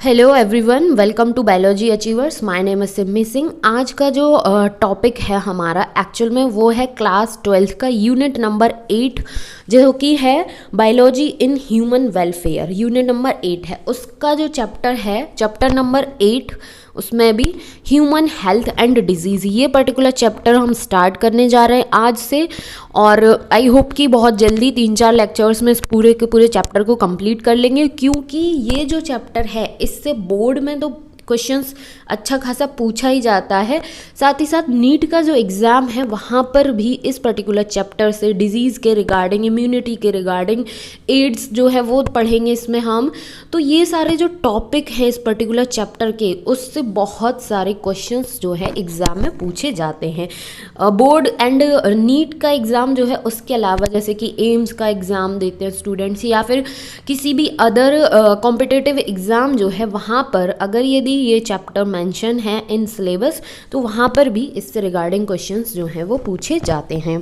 Hello everyone, welcome to biology achievers. My name is Simmi Singh. आज का जो टॉपिक है हमारा एक्चुअल में वो है क्लास 12 का यूनिट नंबर 8, जो कि है biology in human welfare. Unit number 8 है, उसका जो चैप्टर है चैप्टर नंबर 8, उसमें भी ह्यूमन हेल्थ एंड डिजीज़, ये पर्टिकुलर चैप्टर हम स्टार्ट करने जा रहे हैं आज से। और आई होप कि बहुत जल्दी 3-4 लेक्चर्स में इस पूरे के पूरे चैप्टर को कंप्लीट कर लेंगे, क्योंकि ये जो चैप्टर है इससे बोर्ड में तो क्वेश्चंस अच्छा खासा पूछा ही जाता है। साथ ही साथ नीट का जो एग्ज़ाम है वहाँ पर भी इस पर्टिकुलर चैप्टर से डिजीज़ के रिगार्डिंग, इम्यूनिटी के रिगार्डिंग, एड्स जो है वो पढ़ेंगे इसमें हम। तो ये सारे जो टॉपिक हैं इस पर्टिकुलर चैप्टर के, उससे बहुत सारे क्वेश्चंस जो है एग्ज़ाम में पूछे जाते हैं। बोर्ड एंड नीट का एग्ज़ाम जो है उसके अलावा जैसे कि एम्स का एग्ज़ाम देते हैं स्टूडेंट्स, या फिर किसी भी अदर कॉम्पिटिटिव एग्ज़ाम जो है वहाँ पर अगर यदि ये चैप्टर मेंशन है इन सिलेबस, तो वहाँ पर भी इससे रिगार्डिंग क्वेश्चंस जो हैं वो पूछे जाते हैं।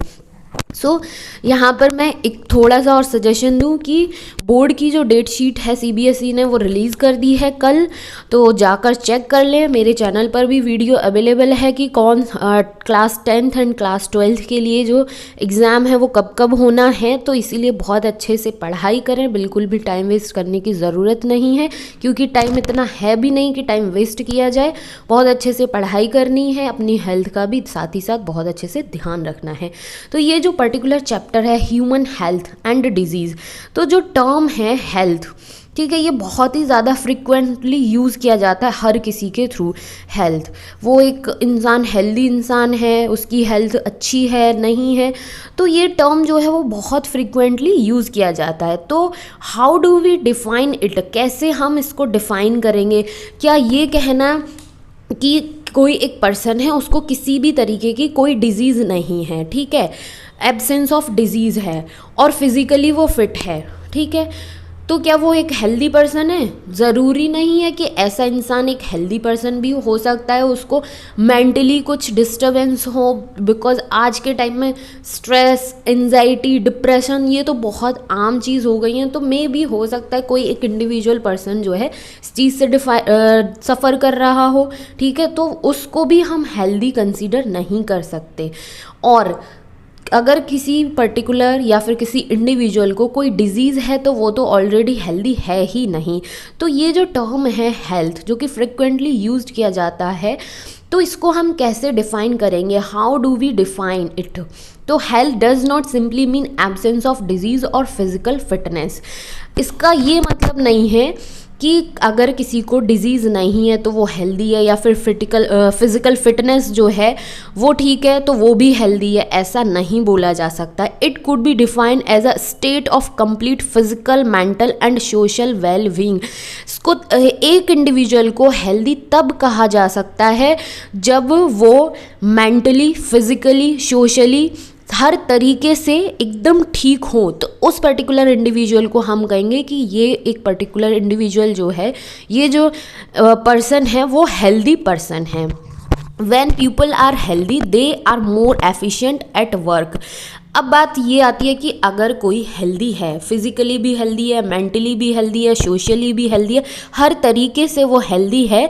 यहाँ पर मैं एक थोड़ा सा और सजेशन दूँ कि बोर्ड की जो डेट शीट है सीबीएसई ने वो रिलीज़ कर दी है कल, तो जाकर चेक कर लें। मेरे चैनल पर भी वीडियो अवेलेबल है कि कौन class 10th and class 12th के लिए जो एग्ज़ाम है वो कब कब होना है। तो इसीलिए बहुत अच्छे से पढ़ाई करें, बिल्कुल भी टाइम वेस्ट करने की ज़रूरत नहीं है, क्योंकि टाइम इतना है भी नहीं कि टाइम वेस्ट किया जाए। बहुत अच्छे से पढ़ाई करनी है, अपनी हेल्थ का भी साथ ही साथ बहुत अच्छे से ध्यान रखना है। तो ये जो पर्टिकुलर चैप्टर है ह्यूमन हेल्थ एंड डिजीज़, तो जो टर्म है हेल्थ, ठीक है, ये बहुत ही ज़्यादा फ्रिक्वेंटली यूज़ किया जाता है हर किसी के थ्रू। हेल्थ, वो एक इंसान हेल्दी इंसान है, उसकी हेल्थ अच्छी है नहीं है, तो ये टर्म जो है वो बहुत फ्रिक्वेंटली यूज़ किया जाता है। तो how do we define it, कैसे हम इसको डिफ़ाइन करेंगे? क्या ये कहना कि कोई एक पर्सन है, उसको किसी भी तरीके की कोई डिजीज़ नहीं है, ठीक है, एब्सेंस ऑफ डिजीज़ है और फिज़िकली वो फिट है, ठीक है, तो क्या वो एक हेल्दी पर्सन है? ज़रूरी नहीं है कि ऐसा इंसान एक हेल्दी पर्सन भी हो सकता है उसको मेंटली कुछ डिस्टर्बेंस हो, बिकॉज आज के टाइम में स्ट्रेस, एंजाइटी, डिप्रेशन ये तो बहुत आम चीज़ हो गई है। तो मे भी हो सकता है कोई एक इंडिविजुअल पर्सन जो है इस चीज़ से सफ़र कर रहा हो, ठीक है, तो उसको भी हम हेल्दी कंसीडर नहीं कर सकते। और अगर किसी पर्टिकुलर या फिर किसी इंडिविजुअल को कोई डिजीज़ है तो वो तो ऑलरेडी हेल्दी है ही नहीं। तो ये जो टर्म है हेल्थ, जो कि फ्रिक्वेंटली यूज्ड किया जाता है, तो इसको हम कैसे डिफ़ाइन करेंगे? How do we define it? तो health does not simply mean absence of disease और फिज़िकल फिटनेस। इसका ये मतलब नहीं है कि अगर किसी को डिज़ीज़ नहीं है तो वो हेल्दी है, या फिर फिज़िकल फिटनेस जो है वो ठीक है तो वो भी हेल्दी है, ऐसा नहीं बोला जा सकता। It could be defined as a state of complete physical, mental and social well being. इसको एक इंडिविजुअल को हेल्दी तब कहा जा सकता है जब वो मेंटली, फिजिकली, सोशली हर तरीके से एकदम ठीक हो, तो उस पर्टिकुलर इंडिविजुअल को हम कहेंगे कि ये एक पर्टिकुलर इंडिविजुअल जो है, ये जो पर्सन है वो हेल्दी पर्सन है। When people are healthy, they are more efficient at work। अब बात ये आती है कि अगर कोई हेल्दी है, फिज़िकली भी हेल्दी है, मेंटली भी हेल्दी है, सोशली भी हेल्दी है, हर तरीके से वो हेल्दी है,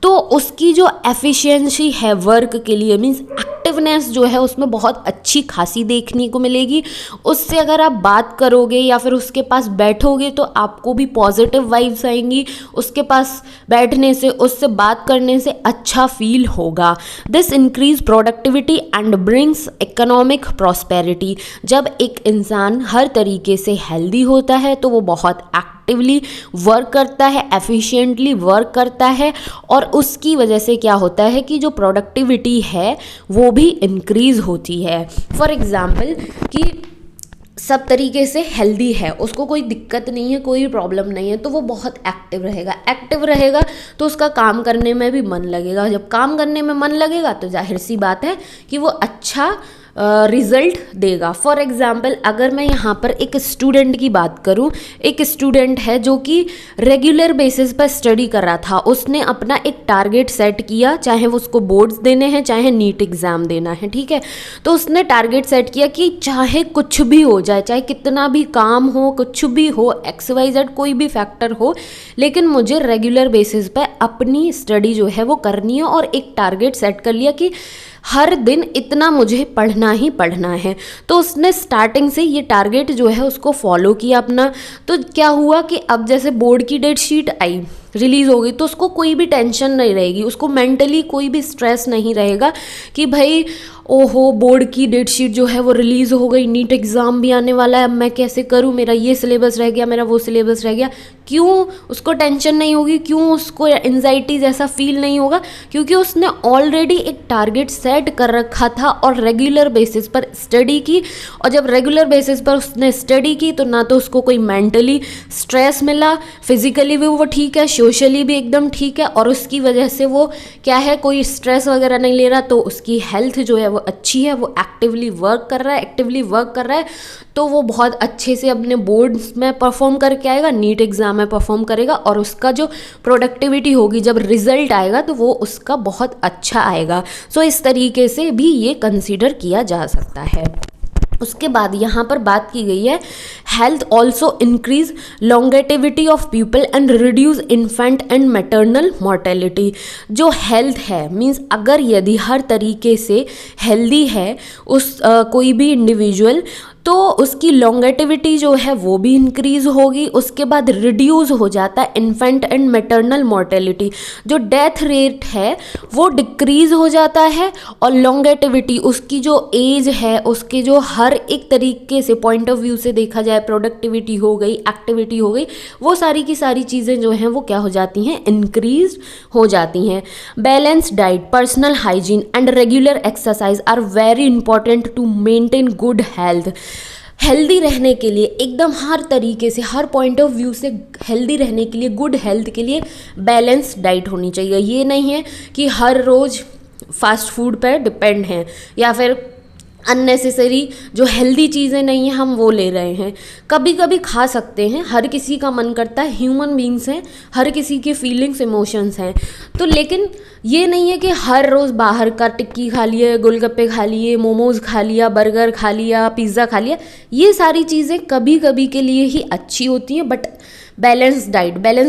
तो उसकी जो एफिशिएंसी है वर्क के लिए, मीन्स एक्टिवनेस जो है उसमें बहुत अच्छी खासी देखने को मिलेगी। उससे अगर आप बात करोगे या फिर उसके पास बैठोगे तो आपको भी पॉजिटिव वाइब्स आएंगी, उसके पास बैठने से, उससे बात करने से अच्छा फील होगा। This increase productivity and brings economic prosperity. जब एक इंसान हर तरीके से हेल्दी होता है तो वो बहुत एक्टिवली वर्क करता है, एफिशिएंटली वर्क करता है, और उसकी वजह से क्या होता है कि जो प्रोडक्टिविटी है वो भी इंक्रीज़ होती है। फॉर एग्ज़ाम्पल कि सब तरीके से हेल्दी है, उसको कोई दिक्कत नहीं है, कोई प्रॉब्लम नहीं है, तो वो बहुत एक्टिव रहेगा। एक्टिव रहेगा तो उसका काम करने में भी मन लगेगा। जब काम करने में मन लगेगा तो जाहिर सी बात है कि वो अच्छा रिजल्ट देगा। फॉर एग्जाम्पल अगर मैं यहाँ पर एक स्टूडेंट की बात करूँ, एक स्टूडेंट है जो कि रेगुलर बेसिस पर स्टडी कर रहा था, उसने अपना एक टारगेट सेट किया, चाहे वो उसको बोर्ड्स देने हैं चाहे नीट एग्ज़ाम देना है, ठीक है। तो उसने टारगेट सेट किया कि चाहे कुछ भी हो जाए, चाहे कितना भी काम हो, कुछ भी हो, XYZ कोई भी फैक्टर हो, लेकिन मुझे रेगुलर बेसिस पर अपनी स्टडी जो है वो करनी है, और एक टारगेट सेट कर लिया कि हर दिन इतना मुझे पढ़ना ही पढ़ना है। तो उसने स्टार्टिंग से ये टारगेट जो है उसको फॉलो किया अपना। तो क्या हुआ कि अब जैसे बोर्ड की डेट शीट आई, रिलीज़ हो गई, तो उसको कोई भी टेंशन नहीं रहेगी, उसको मेंटली कोई भी स्ट्रेस नहीं रहेगा कि भाई ओहो बोर्ड की डेट शीट जो है वो रिलीज़ हो गई, नीट एग्ज़ाम भी आने वाला है, अब मैं कैसे करूँ, मेरा ये सिलेबस रह गया, मेरा वो सिलेबस रह गया। क्यों उसको टेंशन नहीं होगी, क्यों उसको एंजाइटी जैसा फील नहीं होगा? क्योंकि उसने ऑलरेडी एक टारगेट सेट कर रखा था और रेगुलर बेसिस पर स्टडी की। और जब रेगुलर बेसिस पर उसने स्टडी की तो ना तो उसको कोई मेंटली स्ट्रेस मिला, फिजिकली भी वो ठीक है, सोशली भी एकदम ठीक है, और उसकी वजह से वो क्या है, कोई स्ट्रेस वगैरह नहीं ले रहा, तो उसकी हेल्थ जो है वो अच्छी है, वो एक्टिवली वर्क कर रहा है, तो वो बहुत अच्छे से अपने बोर्ड्स में परफॉर्म करके आएगा, नीट एग्ज़ाम में परफॉर्म करेगा, और उसका जो प्रोडक्टिविटी होगी जब रिजल्ट आएगा तो वो उसका बहुत अच्छा आएगा। सो इस तरीके से भी ये कंसीडर किया जा सकता है। उसके बाद यहाँ पर बात की गई है health also increase longevity of people and reduce infant and maternal mortality. जो हेल्थ है मीन्स अगर यदि हर तरीके से हेल्दी है कोई भी इंडिविजुअल, तो उसकी लॉन्गेटिविटी जो है वो भी इंक्रीज होगी। उसके बाद रिड्यूस हो जाता है इन्फेंट एंड मैटरनल मॉर्टेलिटी, जो डेथ रेट है वो डिक्रीज हो जाता है, और लॉन्गेटिविटी उसकी जो एज है उसके जो हर एक तरीके से पॉइंट ऑफ व्यू से देखा जाए, प्रोडक्टिविटी हो गई, एक्टिविटी हो गई, वो सारी की सारी चीज़ें जो हैं वो क्या हो जाती हैं, इंक्रीज हो जाती हैं। Balance diet, personal hygiene and regular exercise are very important to maintain good health. Healthy रहने के लिए एकदम हर तरीके से, हर पॉइंट ऑफ व्यू से हेल्दी रहने के लिए, गुड हेल्थ के लिए बैलेंस डाइट होनी चाहिए। ये नहीं है कि हर रोज़ फास्ट फूड पर डिपेंड हैं या फिर अननेसेसरी जो हेल्दी चीज़ें नहीं हैं हम वो ले रहे हैं। कभी कभी खा सकते हैं, हर किसी का मन करता है, ह्यूमन बींग्स हैं, हर किसी के फीलिंग्स इमोशंस हैं, तो लेकिन ये नहीं है कि हर रोज़ बाहर का टिक्की खा लिए, गोलगप्पे खा लिए, मोमोज़ खा लिया, बर्गर खा लिया, पिज़्ज़ा खा लिया। ये सारी चीज़ें कभी कभी के लिए ही अच्छी होती हैं, बट बैलेंस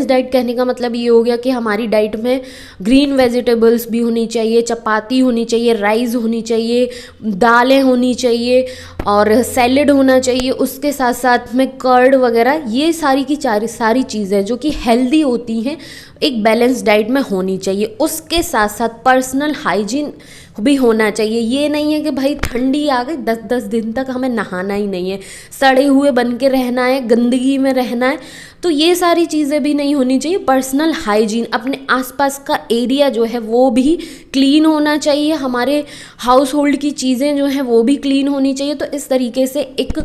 डाइट कहने का मतलब ये हो गया कि हमारी डाइट में ग्रीन वेजिटेबल्स भी होनी चाहिए, चपाती होनी चाहिए, राइस होनी चाहिए, दालें होनी चाहिए, और सैलेड होना चाहिए, उसके साथ साथ में कर्ड वगैरह, ये सारी की सारी चीज़ें जो कि हेल्दी होती हैं एक बैलेंस डाइट में होनी चाहिए। उसके साथ साथ पर्सनल हाइजीन भी होना चाहिए। ये नहीं है कि भाई ठंडी आ गई 10-10 दिन तक हमें नहाना ही नहीं है, सड़े हुए बन के रहना है, गंदगी में रहना है, तो ये सारी चीज़ें भी नहीं होनी चाहिए। पर्सनल हाइजीन, अपने आसपास का एरिया जो है वो भी क्लीन होना चाहिए, हमारे हाउस होल्ड की चीज़ें जो हैं वो भी क्लीन होनी चाहिए। तो इस तरीके से एक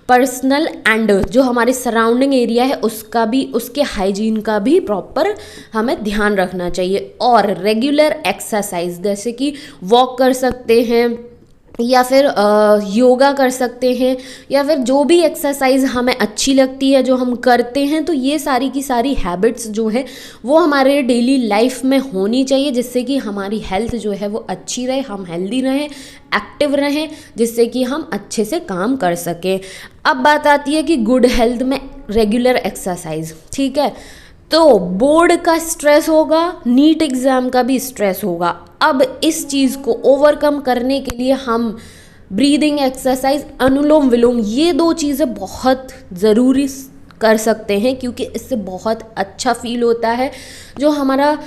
पर्सनल एंड जो हमारे सराउंडिंग एरिया है उसका भी, उसके हाइजीन का भी प्रॉपर हमें ध्यान रखना चाहिए। और रेगुलर एक्सरसाइज जैसे कि वॉक कर सकते हैं या फिर योगा कर सकते हैं, या फिर जो भी एक्सरसाइज हमें अच्छी लगती है जो हम करते हैं, तो ये सारी की सारी हैबिट्स जो है वो हमारे डेली लाइफ में होनी चाहिए, जिससे कि हमारी हेल्थ जो है वो अच्छी रहे, हम हेल्दी रहें, एक्टिव रहें, जिससे कि हम अच्छे से काम कर सकें। अब बात आती है कि गुड हेल्थ में रेगुलर एक्सरसाइज, ठीक है, तो बोर्ड का स्ट्रेस होगा, नीट एग्ज़ाम का भी स्ट्रेस होगा। अब इस चीज़ को ओवरकम करने के लिए हम ब्रीदिंग एक्सरसाइज, अनुलोम विलोम, ये 2 चीज़ें बहुत ज़रूरी कर सकते हैं, क्योंकि इससे बहुत अच्छा फील होता है। जो हमारा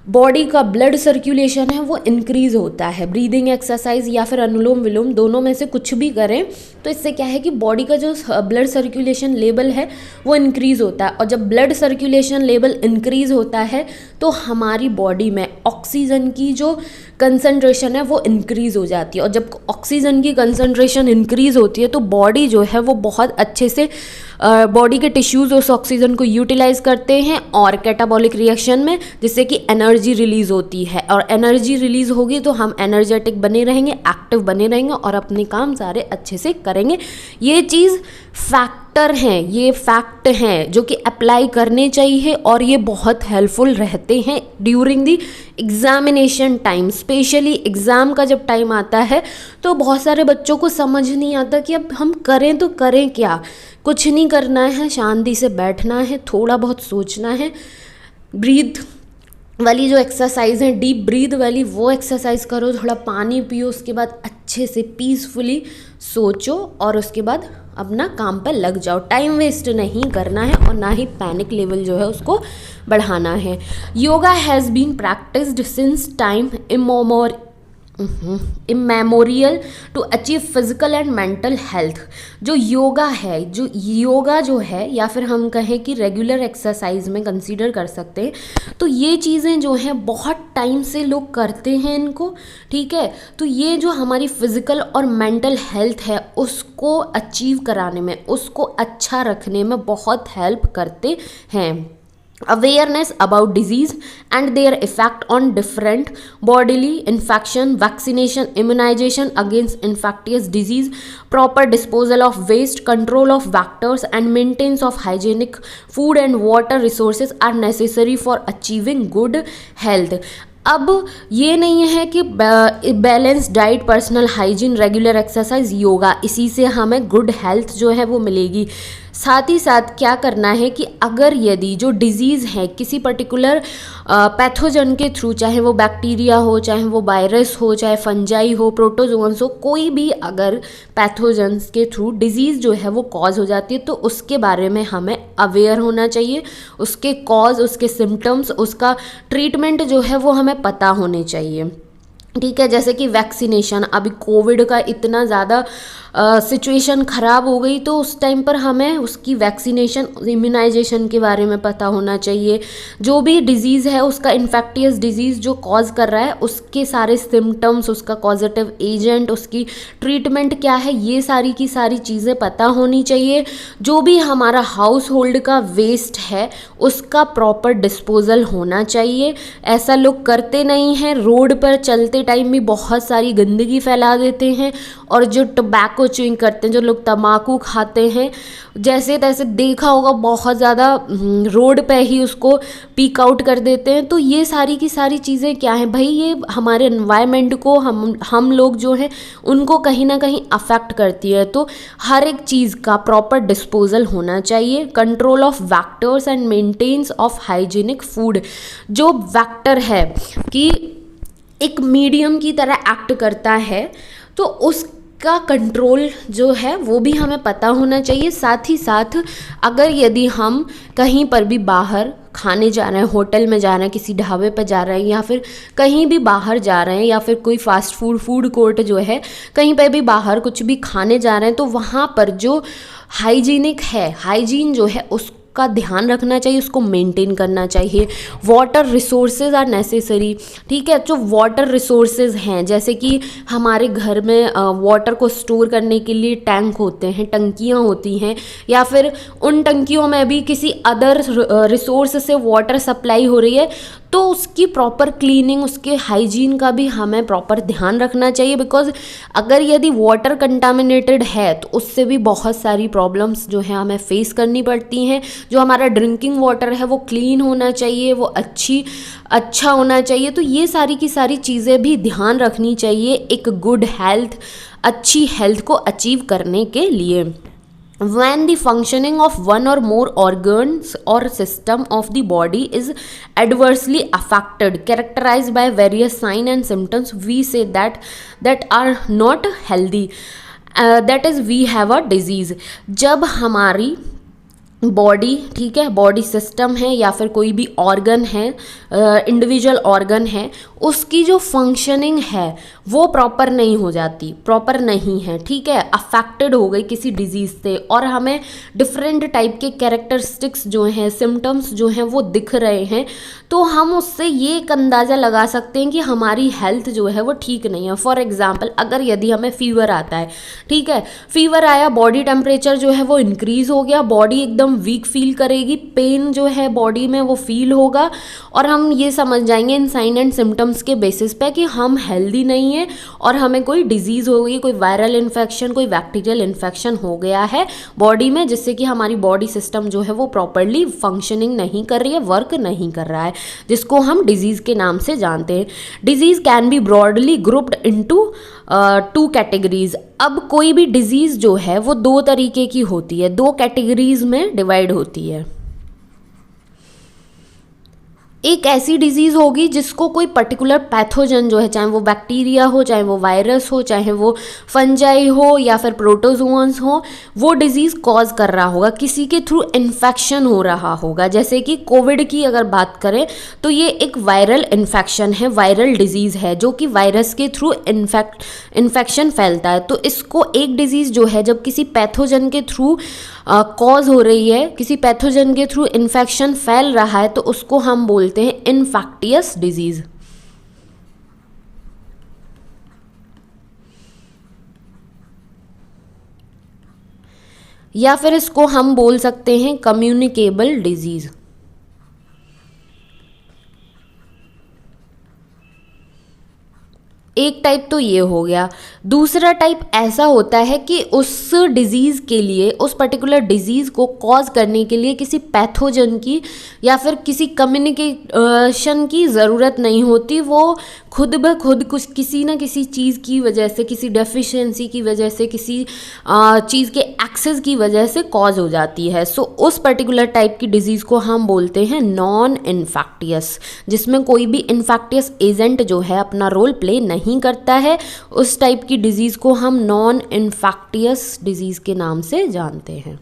बॉडी का ब्लड सर्कुलेशन है वो इंक्रीज़ होता है। ब्रीदिंग एक्सरसाइज या फिर अनुलोम विलोम, दोनों में से कुछ भी करें तो इससे क्या है कि बॉडी का जो ब्लड सर्कुलेशन लेवल है वो इंक्रीज़ होता है, और जब ब्लड सर्कुलेशन लेवल इंक्रीज़ होता है तो हमारी बॉडी में ऑक्सीजन की जो कंसंट्रेशन है वो इंक्रीज़ हो जाती है, और जब ऑक्सीजन की कंसंट्रेशन इंक्रीज़ होती है तो बॉडी जो है वो बहुत अच्छे से बॉडी के टिश्यूज़ उस ऑक्सीजन को यूटिलाइज़ करते हैं और कैटाबॉलिक रिएक्शन में, जिससे कि एनर्जी एनर्जी रिलीज़ होती है, और एनर्जी रिलीज़ होगी तो हम एनर्जेटिक बने रहेंगे, एक्टिव बने रहेंगे और अपने काम सारे अच्छे से करेंगे। ये चीज़ फैक्टर हैं, ये फैक्ट हैं जो कि अप्लाई करने चाहिए और ये बहुत हेल्पफुल रहते हैं during the examination time. Specially exam का जब टाइम आता है तो बहुत सारे बच्चों को समझ नहीं आता कि अब हम करें तो करें क्या। कुछ नहीं करना है, शांति से बैठना है, थोड़ा बहुत सोचना है, ब्रीथ वाली जो एक्सरसाइज है, डीप ब्रीथ वाली, वो एक्सरसाइज करो, थोड़ा पानी पियो, उसके बाद अच्छे से पीसफुली सोचो और उसके बाद अपना काम पर लग जाओ। टाइम वेस्ट नहीं करना है और ना ही पैनिक लेवल जो है उसको बढ़ाना है। Yoga has been practised since time immemorial to achieve physical and mental health. जो योगा है या फिर हम कहें कि रेगुलर एक्सरसाइज में कंसीडर कर सकते हैं, तो ये चीज़ें जो हैं बहुत टाइम से लोग करते हैं इनको, ठीक है। तो ये जो हमारी फिजिकल और मेंटल हेल्थ है उसको अचीव कराने में, उसको अच्छा रखने में बहुत हेल्प करते हैं। Awareness about disease and their effect on different bodily infection, vaccination, immunization against infectious disease, proper disposal of waste, control of vectors and maintenance of hygienic food and water resources are necessary for achieving good health. अब ये नहीं है कि balance diet, personal hygiene, regular exercise, yoga, इसी से हमें good health जो है वो मिलेगी। साथ ही साथ क्या करना है कि अगर यदि जो डिजीज़ है किसी पर्टिकुलर पैथोजन के थ्रू, चाहे वो बैक्टीरिया हो, चाहे वो वायरस हो, चाहे फंजाई हो, प्रोटोजोन्स हो, कोई भी अगर पैथोजन्स के थ्रू डिजीज़ जो है वो कॉज हो जाती है तो उसके बारे में हमें अवेयर होना चाहिए। उसके कॉज, उसके सिम्टम्स, उसका ट्रीटमेंट जो है वो हमें पता होने चाहिए, ठीक है। जैसे कि वैक्सीनेशन, अभी कोविड का इतना ज़्यादा सिचुएशन ख़राब हो गई तो उस टाइम पर हमें उसकी वैक्सीनेशन, इम्यूनाइजेशन के बारे में पता होना चाहिए। जो भी डिज़ीज़ है, उसका इन्फेक्टियस डिज़ीज़ जो कॉज कर रहा है, उसके सारे सिम्टम्स, उसका कॉजेटिव एजेंट, उसकी ट्रीटमेंट क्या है, ये सारी की सारी चीज़ें पता होनी चाहिए। जो भी हमारा हाउस होल्ड का वेस्ट है उसका प्रॉपर डिस्पोजल होना चाहिए। ऐसा लोग करते नहीं हैं, रोड पर चलते टाइम भी बहुत सारी गंदगी फैला देते हैं। और जो टबैको च्यूइंग करते हैं, जो लोग तम्बाकू खाते हैं, जैसे तैसे देखा होगा बहुत ज़्यादा रोड पे ही उसको पीक आउट कर देते हैं। तो ये सारी की सारी चीज़ें क्या हैं भाई, ये हमारे एनवायरनमेंट को, हम लोग जो हैं उनको कहीं ना कहीं अफेक्ट करती है। तो हर एक चीज़ का प्रॉपर डिस्पोजल होना चाहिए। Control of vectors and maintenance of hygienic food. जो वैक्टर है कि एक मीडियम की तरह एक्ट करता है, तो उसका कंट्रोल जो है वो भी हमें पता होना चाहिए। साथ ही साथ अगर यदि हम कहीं पर भी बाहर खाने जा रहे हैं, होटल में जा रहे हैं, किसी ढाबे पर जा रहे हैं, या फिर कहीं भी बाहर जा रहे हैं, या फिर कोई फास्ट फूड कोर्ट जो है, कहीं पर भी बाहर कुछ भी खाने जा रहे हैं, तो वहाँ पर जो हाइजीनिक है, हाइजीन जो है उसका ध्यान रखना चाहिए, उसको मेंटेन करना चाहिए। वाटर रिसोर्सेज आर नेसेसरी, ठीक है। जो वाटर रिसोर्सेज हैं, जैसे कि हमारे घर में वाटर को स्टोर करने के लिए टैंक होते हैं, टंकियाँ होती हैं, या फिर उन टंकियों में भी किसी अदर रिसोर्स से वाटर सप्लाई हो रही है, तो उसकी प्रॉपर क्लीनिंग, उसके हाइजीन का भी हमें प्रॉपर ध्यान रखना चाहिए। बिकॉज अगर यदि वाटर कंटामिनेटेड है तो उससे भी बहुत सारी प्रॉब्लम्स जो है हमें फेस करनी पड़ती हैं। जो हमारा ड्रिंकिंग वाटर है वो क्लीन होना चाहिए, वो अच्छा होना चाहिए। तो ये सारी की सारी चीज़ें भी ध्यान रखनी चाहिए एक गुड हेल्थ, अच्छी हेल्थ को अचीव करने के लिए। When the functioning of one or more organs or system of the body is adversely affected, characterized by various signs and symptoms, we say that are not healthy, that is we have a disease। जब हमारी body, ठीक है, body system है या फिर कोई भी organ है, इंडिविजुअल ऑर्गन है, उसकी जो फंक्शनिंग है वो प्रॉपर नहीं हो जाती, प्रॉपर नहीं है, ठीक है, अफेक्टेड हो गई किसी डिजीज़ से, और हमें डिफरेंट टाइप के कैरेक्टरिस्टिक्स जो हैं, सिम्टम्स जो हैं वो दिख रहे हैं, तो हम उससे ये एक अंदाज़ा लगा सकते हैं कि हमारी हेल्थ जो है वो ठीक नहीं है। फॉर एग्जांपल, अगर यदि हमें फीवर आता है, ठीक है, फीवर आया, बॉडी टेम्परेचर जो है वो इंक्रीज़ हो गया, बॉडी एकदम सिस्टम वीक फील करेगी, पेन जो है बॉडी में वो फील होगा, और हम ये समझ जाएंगे इन साइन एंड सिम्टम्स के बेसिस पे कि हम हेल्दी नहीं है और हमें कोई डिजीज़ हो गई, कोई वायरल इन्फेक्शन, कोई बैक्टीरियल इन्फेक्शन हो गया है बॉडी में, जिससे कि हमारी बॉडी सिस्टम जो है वो प्रॉपरली फंक्शनिंग नहीं कर रही है, वर्क नहीं कर रहा है, जिसको हम डिजीज़ के नाम से जानते हैं। Disease can be broadly grouped into 2 categories. अब कोई भी डिजीज़ जो है वो 2 तरीके की होती है, 2 कैटेगरीज में डिवाइड होती है। एक ऐसी डिजीज़ होगी जिसको कोई पर्टिकुलर पैथोजन जो है, चाहे वो बैक्टीरिया हो, चाहे वो वायरस हो, चाहे वो फंजाई हो या फिर प्रोटोजोअन्स हो, वो डिजीज़ कॉज कर रहा होगा, किसी के थ्रू इन्फेक्शन हो रहा होगा। जैसे कि कोविड की अगर बात करें तो ये एक वायरल इन्फेक्शन है, वायरल डिजीज़ है जो कि वायरस के थ्रू इन्फेक्शन फैलता है। तो इसको एक डिजीज़ जो है जब किसी पैथोजन के थ्रू कॉज हो रही है, किसी पैथोजन के थ्रू इन्फेक्शन फैल रहा है, तो उसको हम बोलते हैं इन्फेक्टियस डिजीज। या फिर इसको हम बोल सकते हैं कम्युनिकेबल डिजीज। एक टाइप तो ये हो गया। दूसरा टाइप ऐसा होता है कि उस डिज़ीज़ के लिए, उस पर्टिकुलर डिज़ीज़ को कॉज करने के लिए किसी पैथोजन की या फिर किसी कम्युनिकेशन की ज़रूरत नहीं होती, वो खुद ब खुद कुछ किसी न किसी चीज़ की वजह से, किसी डेफिशिएंसी की वजह से, किसी चीज़ के एक्सेस की वजह से कॉज हो जाती है। सो उस पर्टिकुलर टाइप की डिज़ीज़ को हम बोलते हैं नॉन इन्फेक्टियस, जिसमें कोई भी इन्फेक्टियस एजेंट जो है अपना रोल प्ले नहीं करता है। उस टाइप की डिजीज़ को हम नॉन इन्फेक्टियस डिजीज़ के नाम से जानते हैं,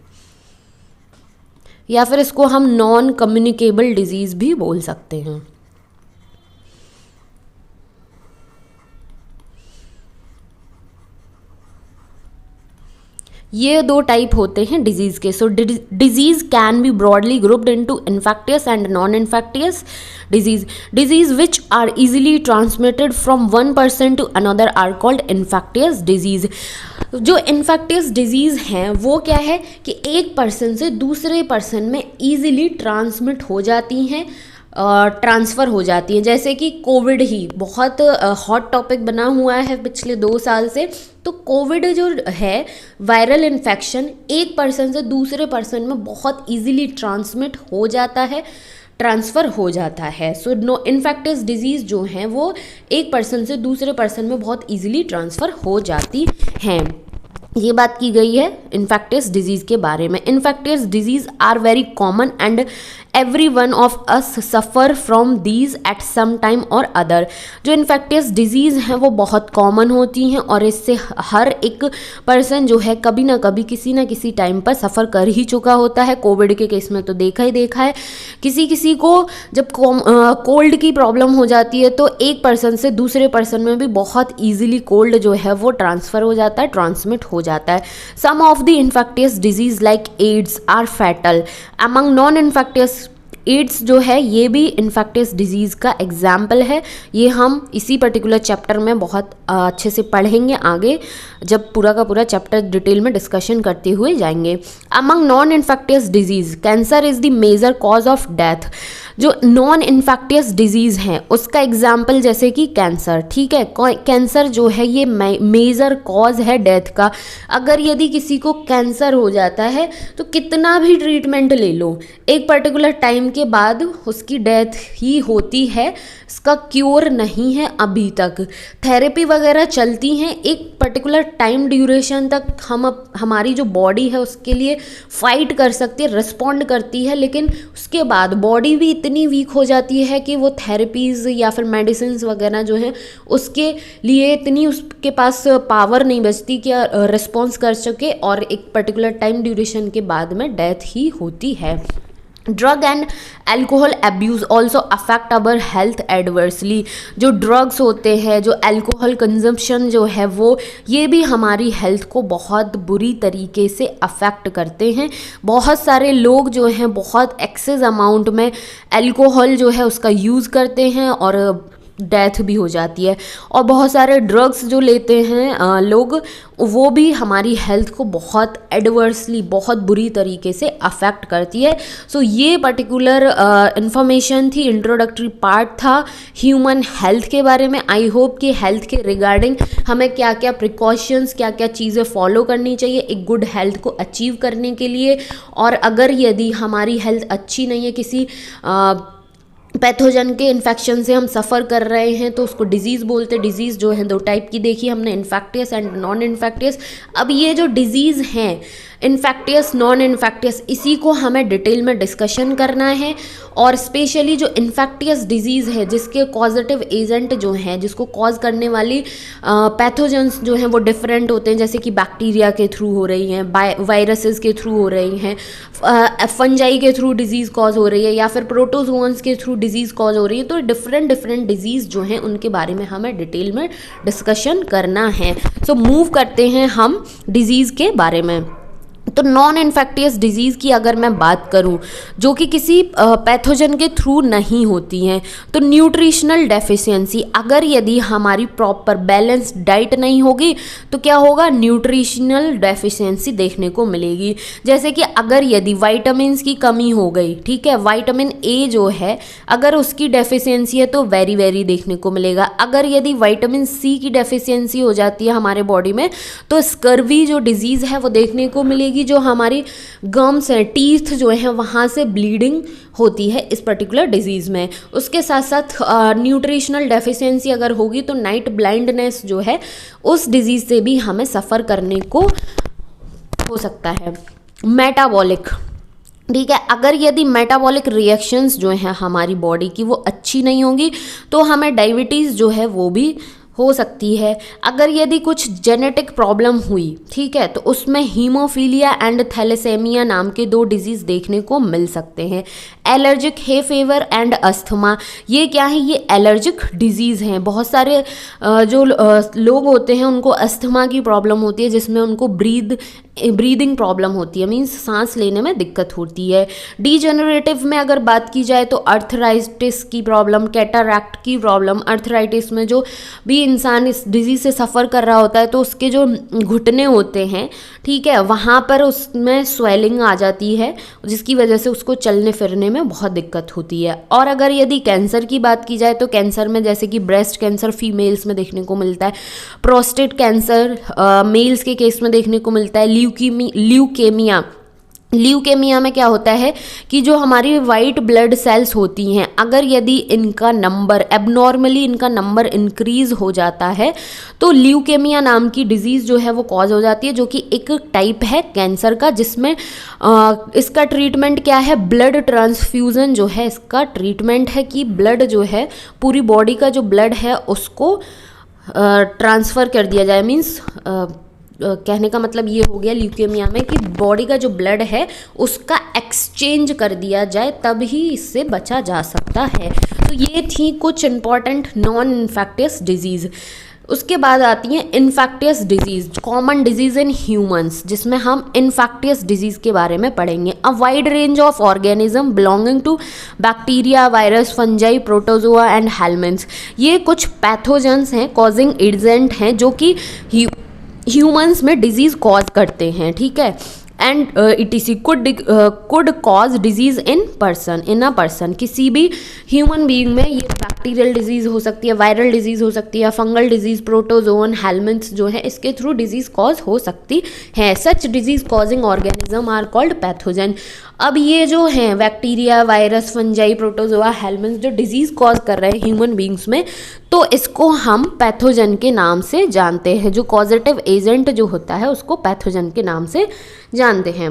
या फिर इसको हम नॉन कम्युनिकेबल डिजीज़ भी बोल सकते हैं। ये 2 टाइप होते हैं डिजीज़ के। So disease can be broadly grouped into infectious and non infectious disease which are easily transmitted from one person to another are called infectious disease. जो इन्फेक्टियस डिजीज़ हैं वो क्या है कि एक पर्सन से दूसरे पर्सन में ईजिली ट्रांसमिट हो जाती हैं, ट्रांसफ़र हो जाती हैं। जैसे कि कोविड ही बहुत हॉट टॉपिक बना हुआ है पिछले 2 साल से। तो कोविड जो है वायरल इन्फेक्शन एक पर्सन से दूसरे पर्सन में बहुत इजीली ट्रांसमिट हो जाता है, ट्रांसफ़र हो जाता है। सो नो इन्फेक्टियस डिजीज़ जो हैं वो एक पर्सन से दूसरे पर्सन में बहुत इजीली ट्रांसफ़र हो जाती हैं। ये बात की गई है इन्फेक्टियस डिजीज़ के बारे में। Infectious diseases are very common and every one of us suffer from these at some time or other. जो इन्फेक्टियस डिजीज़ हैं वो बहुत कॉमन होती हैं और इससे हर एक पर्सन जो है कभी ना कभी किसी ना किसी टाइम पर सफ़र कर ही चुका होता है। कोविड के केस में तो देखा ही देखा है, किसी को जब कोल्ड की प्रॉब्लम हो जाती है तो एक पर्सन से दूसरे पर्सन में भी बहुत ईजिली कोल्ड जो है वो ट्रांसफ़र हो जाता है, ट्रांसमिट हो जाता है। Some of the infectious disease like AIDS are fatal among non infectious. AIDS जो है ये भी इन्फेक्टियस डिजीज़ का एग्जाम्पल है। ये हम इसी पर्टिकुलर चैप्टर में बहुत अच्छे से पढ़ेंगे आगे, जब पूरा का पूरा चैप्टर डिटेल में डिस्कशन करते हुए जाएंगे। Among non infectious diseases cancer is the major cause of death. जो नॉन इन्फेक्टियस डिजीज़ हैं उसका एग्जाम्पल जैसे कि कैंसर, ठीक है, कैंसर जो है ये मेजर कॉज है डेथ का। अगर यदि किसी को कैंसर हो जाता है तो कितना भी ट्रीटमेंट ले लो, एक पर्टिकुलर टाइम के बाद उसकी डेथ ही होती है। इसका क्योर नहीं है अभी तक। थेरेपी वगैरह चलती हैं, एक पर्टिकुलर टाइम ड्यूरेशन तक हमारी जो बॉडी है उसके लिए फाइट कर सकती है, रिस्पॉन्ड करती है, लेकिन उसके बाद बॉडी भी इतनी वीक हो जाती है कि वो थेरेपीज़ या फिर मेडिसिन वगैरह जो हैं उसके लिए इतनी उसके पास पावर नहीं बचती कि रिस्पॉन्स कर सके, और एक पर्टिकुलर टाइम ड्यूरेशन के बाद में डेथ ही होती है। Drug and alcohol abuse also affect our health adversely. जो ड्रग्स होते हैं, जो एल्कोहल कंजम्पशन जो है वो, ये भी हमारी हेल्थ को बहुत बुरी तरीके से अफेक्ट करते हैं। बहुत सारे लोग जो हैं बहुत एक्सेस अमाउंट में एल्कोहल जो है उसका यूज़ करते हैं और डेथ भी हो जाती है। और बहुत सारे ड्रग्स जो लेते हैं लोग, वो भी हमारी हेल्थ को बहुत एडवर्सली, बहुत बुरी तरीके से अफेक्ट करती है। सो ये पर्टिकुलर इन्फॉर्मेशन थी, इंट्रोडक्टरी पार्ट था ह्यूमन हेल्थ के बारे में। आई होप कि हेल्थ के रिगार्डिंग हमें क्या क्या प्रिकॉशंस, क्या क्या चीज़ें फॉलो करनी चाहिए एक गुड हेल्थ को अचीव करने के लिए। और अगर यदि हमारी हेल्थ अच्छी नहीं है, किसी पैथोजन के इन्फेक्शन से हम सफ़र कर रहे हैं, तो उसको डिजीज़ बोलते हैं। डिजीज़ जो है 2 टाइप की देखी हमने, इन्फेक्टियस एंड नॉन इन्फेक्टियस। अब ये जो डिजीज़ हैं इन्फेक्टियस, नॉन इन्फेक्टियस, इसी को हमें डिटेल में डिस्कशन करना है। और स्पेशली जो इन्फेक्टियस डिजीज़ है, जिसके कॉजेटिव एजेंट जो हैं, जिसको कॉज करने वाली पैथोजेंस जो हैं वो डिफरेंट होते हैं। जैसे कि बैक्टीरिया के थ्रू हो रही हैं, वायरसेस के थ्रू हो रही हैं, फंजाई के थ्रू डिजीज़ कॉज हो रही है, या फिर प्रोटोजोन्स के थ्रू डिजीज़ कॉज हो रही है। तो डिफरेंट डिजीज़ जो हैं उनके बारे में हमें डिटेल में डिस्कशन करना है। सो मूव करते हैं हम डिजीज़ के बारे में। तो नॉन इन्फेक्टियस डिजीज़ की अगर मैं बात करूं, जो कि किसी पैथोजन के थ्रू नहीं होती हैं, तो न्यूट्रिशनल डेफिशिएंसी, अगर यदि हमारी प्रॉपर बैलेंस्ड डाइट नहीं होगी तो क्या होगा, न्यूट्रिशनल डेफिशिएंसी देखने को मिलेगी। जैसे कि अगर यदि वाइटामिन्स की कमी हो गई, ठीक है, विटामिन ए जो है अगर उसकी डेफिशिएंसी है तो वेरी देखने को मिलेगा। अगर यदि विटामिन सी की डेफिशिएंसी हो जाती है हमारे बॉडी में, तो स्कर्वी जो डिजीज़ है वो देखने को मिलेगी। जो हमारी गम्स हैं, टीथ जो हैं, वहाँ से ब्लीडिंग होती है इस पर्टिकुलर डिजीज़ में। उसके साथ साथ न्यूट्रिशनल डेफिशिएंसी अगर होगी तो नाइट ब्लाइंडनेस जो है उस डिजीज़ से भी हमें सफ़र करने को हो सकता है। मेटाबॉलिक, ठीक है, अगर यदि मेटाबॉलिक रिएक्शंस जो हैं हमारी बॉडी की वो अच्छी नहीं होंगी तो हमें डायबिटीज़ जो है वो भी हो सकती है। अगर यदि कुछ जेनेटिक प्रॉब्लम हुई, ठीक है, तो उसमें हीमोफीलिया एंड थैलेसेमिया नाम के 2 डिजीज़ देखने को मिल सकते हैं। Allergic hay fever and asthma, ये क्या है, ये एलर्जिक डिजीज़ हैं। बहुत सारे जो लोग होते हैं उनको अस्थमा की प्रॉब्लम होती है, जिसमें उनको ब्रीदिंग प्रॉब्लम होती है, मीन्स सांस लेने में दिक्कत होती है। डीजेनरेटिव में अगर बात की जाए तो अर्थराइटिस की प्रॉब्लम, कैटरैक्ट की प्रॉब्लम। अर्थराइटिस में जो भी इंसान इस डिजीज़ से सफ़र कर रहा होता है तो उसके जो घुटने होते हैं, ठीक है, वहाँ पर उसमें स्वेलिंग आ जाती है, जिसकी वजह से उसको चलने फिरने में बहुत दिक्कत होती है। और अगर यदि कैंसर की बात की जाए तो कैंसर में जैसे कि ब्रेस्ट कैंसर फीमेल्स में देखने को मिलता है, प्रोस्टेट कैंसर मेल्स के केस में देखने को मिलता है, ल्यूकेमिया में क्या होता है कि जो हमारी वाइट ब्लड सेल्स होती हैं, अगर यदि इनका नंबर एबनॉर्मली इंक्रीज हो जाता है तो ल्यूकेमिया नाम की डिजीज़ जो है वो कॉज हो जाती है, जो कि एक टाइप है कैंसर का, जिसमें इसका ट्रीटमेंट क्या है, ब्लड ट्रांसफ्यूज़न जो है इसका ट्रीटमेंट है कि ब्लड जो है पूरी बॉडी का जो ब्लड है उसको ट्रांसफ़र कर दिया जाए। मीन्स कहने का मतलब ये हो गया ल्यूकेमिया में कि बॉडी का जो ब्लड है उसका एक्सचेंज कर दिया जाए, तब ही इससे बचा जा सकता है। तो ये थी कुछ इंपॉर्टेंट नॉन इन्फेक्टियस डिजीज़। उसके बाद आती है infectious diseases, common diseases in humans, जिसमें हम इन्फेक्टियस डिजीज़ के बारे में पढ़ेंगे। A wide range of organism belonging to bacteria, virus, fungi, protozoa and helminths, ये कुछ पैथोजेंस हैं, कॉजिंग एजेंट हैं जो कि ह्यूमंस में डिजीज़ कॉज करते हैं, ठीक है। And ETC could cause disease in a person, किसी भी ह्यूमन बीइंग में ये बैक्टीरियल डिजीज़ हो सकती है, वायरल डिजीज़ हो सकती है, फंगल डिजीज़, प्रोटोजोन, हेलमिन्थ्स जो है इसके थ्रू डिजीज़ कॉज हो सकती है। Such disease causing organism are called pathogen. अब ये जो हैं bacteria, virus, fungi, protozoa, helminths जो डिजीज़ कॉज कर रहे हैं ह्यूमन बीइंग्स में, तो इसको हम पैथोजन के नाम से जानते हैं। जो कॉजेटिव एजेंट जो होता है उसको पैथोजन के नाम से जानते हैं।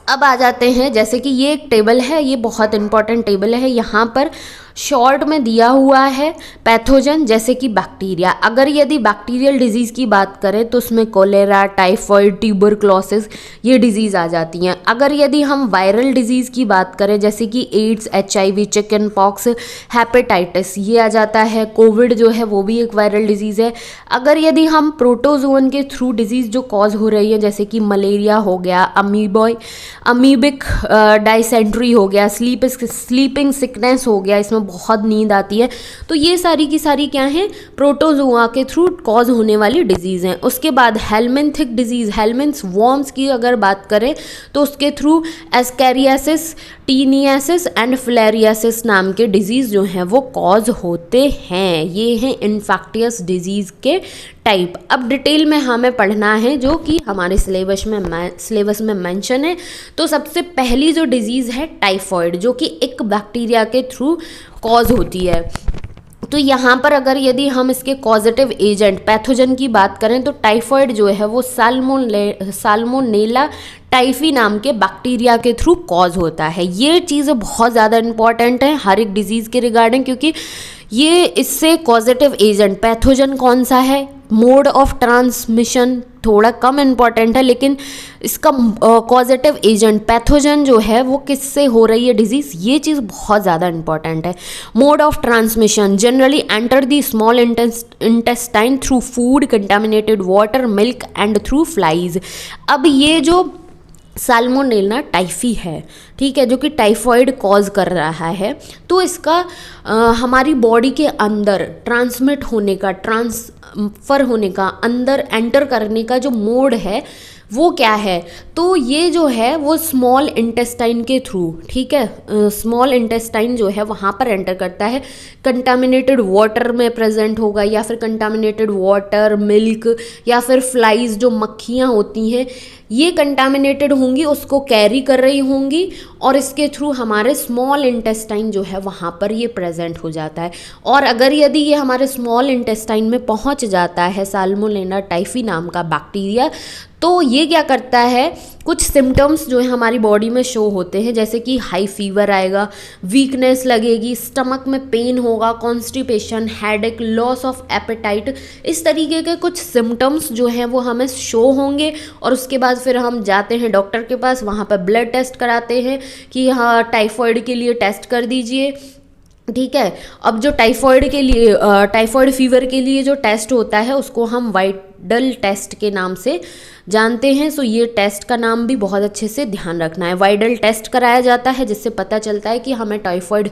अब आ जाते हैं, जैसे कि ये एक टेबल है, ये बहुत इंपॉर्टेंट टेबल है। यहाँ पर शॉर्ट में दिया हुआ है पैथोजन, जैसे कि बैक्टीरिया। अगर यदि बैक्टीरियल डिजीज़ की बात करें तो उसमें कोलेरा, टाइफॉइड, ट्यूबरक्लोसिस ये डिजीज़ आ जाती हैं। अगर यदि हम वायरल डिजीज़ की बात करें जैसे कि AIDS, HIV, chicken pox, hepatitis ये आ जाता है। कोविड जो है वो भी एक वायरल डिजीज़ है। अगर यदि हम प्रोटोजोन के थ्रू डिजीज़ जो कॉज हो रही है जैसे कि मलेरिया हो गया, अमीबिक डाइसेंट्री हो गया, स्लीपिंग सिकनेस हो गया, इसमें में बहुत नींद आती है, तो ये सारी की सारी क्या हैं, प्रोटोजोआ के थ्रू कॉज होने वाली डिजीज़ हैं। उसके बाद हेलमिंथिक डिजीज़, हेलमिंथ्स वॉर्म्स की अगर बात करें तो उसके through ascariasis, taeniasis and filariasis नाम के डिजीज़ जो हैं वो कॉज होते हैं। ये हैं इन्फेक्टियस डिजीज़ के टाइप। अब डिटेल में हमें पढ़ना है जो कि हमारे सिलेबस में मेंशन है। तो सबसे पहली जो डिजीज़ है टाइफॉइड, जो कि एक बैक्टीरिया के थ्रू कॉज होती है। तो यहाँ पर अगर यदि हम इसके कॉजेटिव एजेंट पैथोजन की बात करें तो टाइफॉइड जो है वो साल्मोनेला टाइफी नाम के बैक्टीरिया के थ्रू कॉज होता है। ये चीज़ बहुत ज़्यादा इंपॉर्टेंट है हर एक डिजीज़ के रिगार्डिंग, क्योंकि ये इससे कॉजेटिव एजेंट पैथोजन कौन सा है, मोड ऑफ ट्रांसमिशन थोड़ा कम इम्पॉर्टेंट है, लेकिन इसका कॉजेटिव एजेंट पैथोजन जो है वो किससे हो रही है डिजीज़, ये चीज़ बहुत ज़्यादा इंपॉर्टेंट है। Mode of transmission generally enter the small intestine through food, contaminated water, milk and through flies. अब ये जो साल्मोनेला टाइफी है, ठीक है, जो कि टाइफॉइड कॉज कर रहा है, तो इसका हमारी बॉडी के अंदर ट्रांसमिट होने का, ट्रांसफ़र होने का, अंदर एंटर करने का जो मोड है वो क्या है, तो ये जो है वो स्मॉल इंटेस्टाइन के थ्रू, ठीक है, स्मॉल इंटेस्टाइन जो है वहाँ पर एंटर करता है। कंटामिनेटेड वाटर में प्रेजेंट होगा, या फिर कंटामिनेटेड वाटर, मिल्क, या फिर फ्लाइज जो मक्खियाँ होती हैं ये कंटामिनेटेड होंगी, उसको कैरी कर रही होंगी, और इसके थ्रू हमारे स्मॉल इंटेस्टाइन जो है वहाँ पर ये प्रेजेंट हो जाता है। और अगर यदि ये हमारे स्मॉल इंटेस्टाइन में पहुँच जाता है साल्मोनेला टाइफी नाम का बैक्टीरिया, तो ये क्या करता है, कुछ सिम्टम्स जो है हमारी बॉडी में शो होते हैं, जैसे कि हाई फीवर आएगा, वीकनेस लगेगी, स्टमक में पेन होगा, constipation, headache, loss of appetite, इस तरीके के कुछ सिम्टम्स जो हैं वो हमें शो होंगे। और उसके बाद फिर हम जाते हैं डॉक्टर के पास, वहाँ पर ब्लड टेस्ट कराते हैं कि हाँ टाइफॉइड के लिए टेस्ट कर दीजिए, ठीक है। अब जो टाइफॉइड के लिए, टाइफॉइड फीवर के लिए जो टेस्ट होता है उसको हम वाइडल टेस्ट के नाम से जानते हैं। सो ये टेस्ट का नाम भी बहुत अच्छे से ध्यान रखना है। वाइडल टेस्ट कराया जाता है जिससे पता चलता है कि हमें टाइफॉइड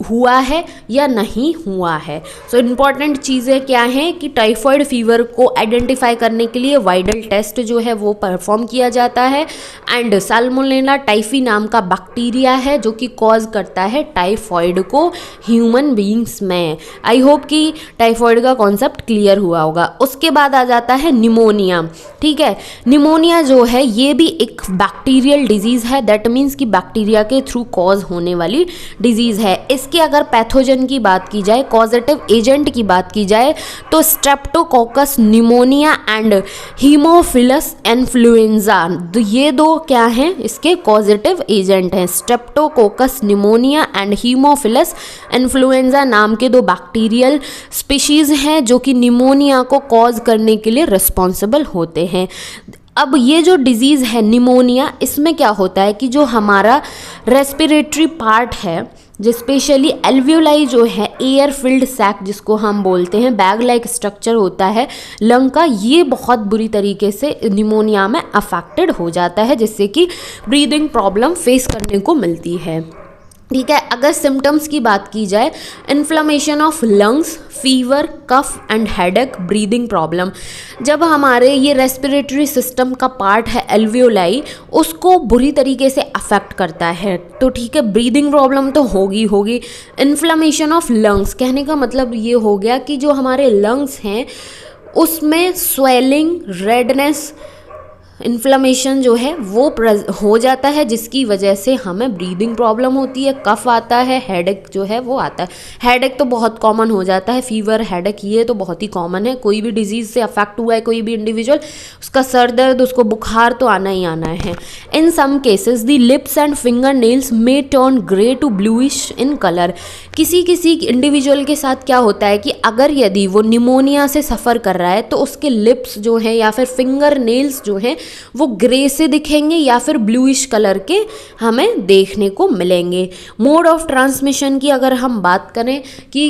हुआ है या नहीं हुआ है। सो इम्पॉर्टेंट चीज़ें क्या हैं कि टाइफॉइड फीवर को आइडेंटिफाई करने के लिए वाइडल टेस्ट जो है वो परफॉर्म किया जाता है। एंड साल्मोनेला टाइफी नाम का बैक्टीरिया है जो कि कॉज करता है टाइफॉइड को ह्यूमन बीइंग्स में। आई होप कि टाइफॉइड का कॉन्सेप्ट क्लियर हुआ होगा। उसके बाद आ जाता है निमोनिया, ठीक है। निमोनिया जो है ये भी एक बैक्टीरियल डिजीज़ है, दैट मीन्स कि बैक्टीरिया के थ्रू कॉज होने वाली डिजीज़ है। इसके अगर पैथोजन की बात की जाए, कॉजेटिव एजेंट की बात की जाए, तो Streptococcus pneumonia and Haemophilus influenza, ये दो क्या हैं, इसके कॉजेटिव एजेंट हैं। Streptococcus pneumonia and Haemophilus influenza नाम के दो बैक्टीरियल स्पीशीज़ हैं जो कि निमोनिया को कॉज करने के लिए रिस्पॉन्सिबल होते हैं। अब ये जो डिज़ीज़ है निमोनिया, इसमें क्या होता है कि जो हमारा रेस्पिरेटरी पार्ट है, जो स्पेशली एल्वियोलाई जो है, एयर फिल्ड सैक जिसको हम बोलते हैं, बैग लाइक स्ट्रक्चर होता है लंग का, ये बहुत बुरी तरीके से निमोनिया में अफेक्टेड हो जाता है, जिससे कि ब्रीदिंग प्रॉब्लम फेस करने को मिलती है, ठीक है। अगर सिम्टम्स की बात की जाए, inflammation of lungs, fever, cough and headache, breathing problem, जब हमारे ये रेस्पिरेटरी सिस्टम का पार्ट है एल्वियोलाई, उसको बुरी तरीके से अफेक्ट करता है, तो ठीक है, ब्रीदिंग प्रॉब्लम तो होगी। इन्फ्लेमेशन ऑफ लंग्स कहने का मतलब ये हो गया कि जो हमारे लंग्स हैं उसमें स्वेलिंग, रेडनेस, इन्फ्लेमेशन जो है वो हो जाता है, जिसकी वजह से हमें ब्रीदिंग प्रॉब्लम होती है, कफ आता है, हेडेक जो है वो आता है। हेडेक तो बहुत कॉमन हो जाता है, फीवर, हेडेक ये तो बहुत ही कॉमन है। कोई भी डिजीज़ से अफेक्ट हुआ है कोई भी इंडिविजुअल, उसका सर दर्द, उसको बुखार तो आना ही आना है। In some cases the lips and finger nails may turn grey to bluish in colour. किसी इंडिविजुअल के साथ क्या होता है कि अगर यदि वो निमोनिया से सफ़र कर रहा है तो उसके लिप्स जो हैं या फिर फिंगर नेल्स जो हैं वो ग्रे से दिखेंगे या फिर ब्लूइश कलर के हमें देखने को मिलेंगे। मोड ऑफ ट्रांसमिशन की अगर हम बात करें कि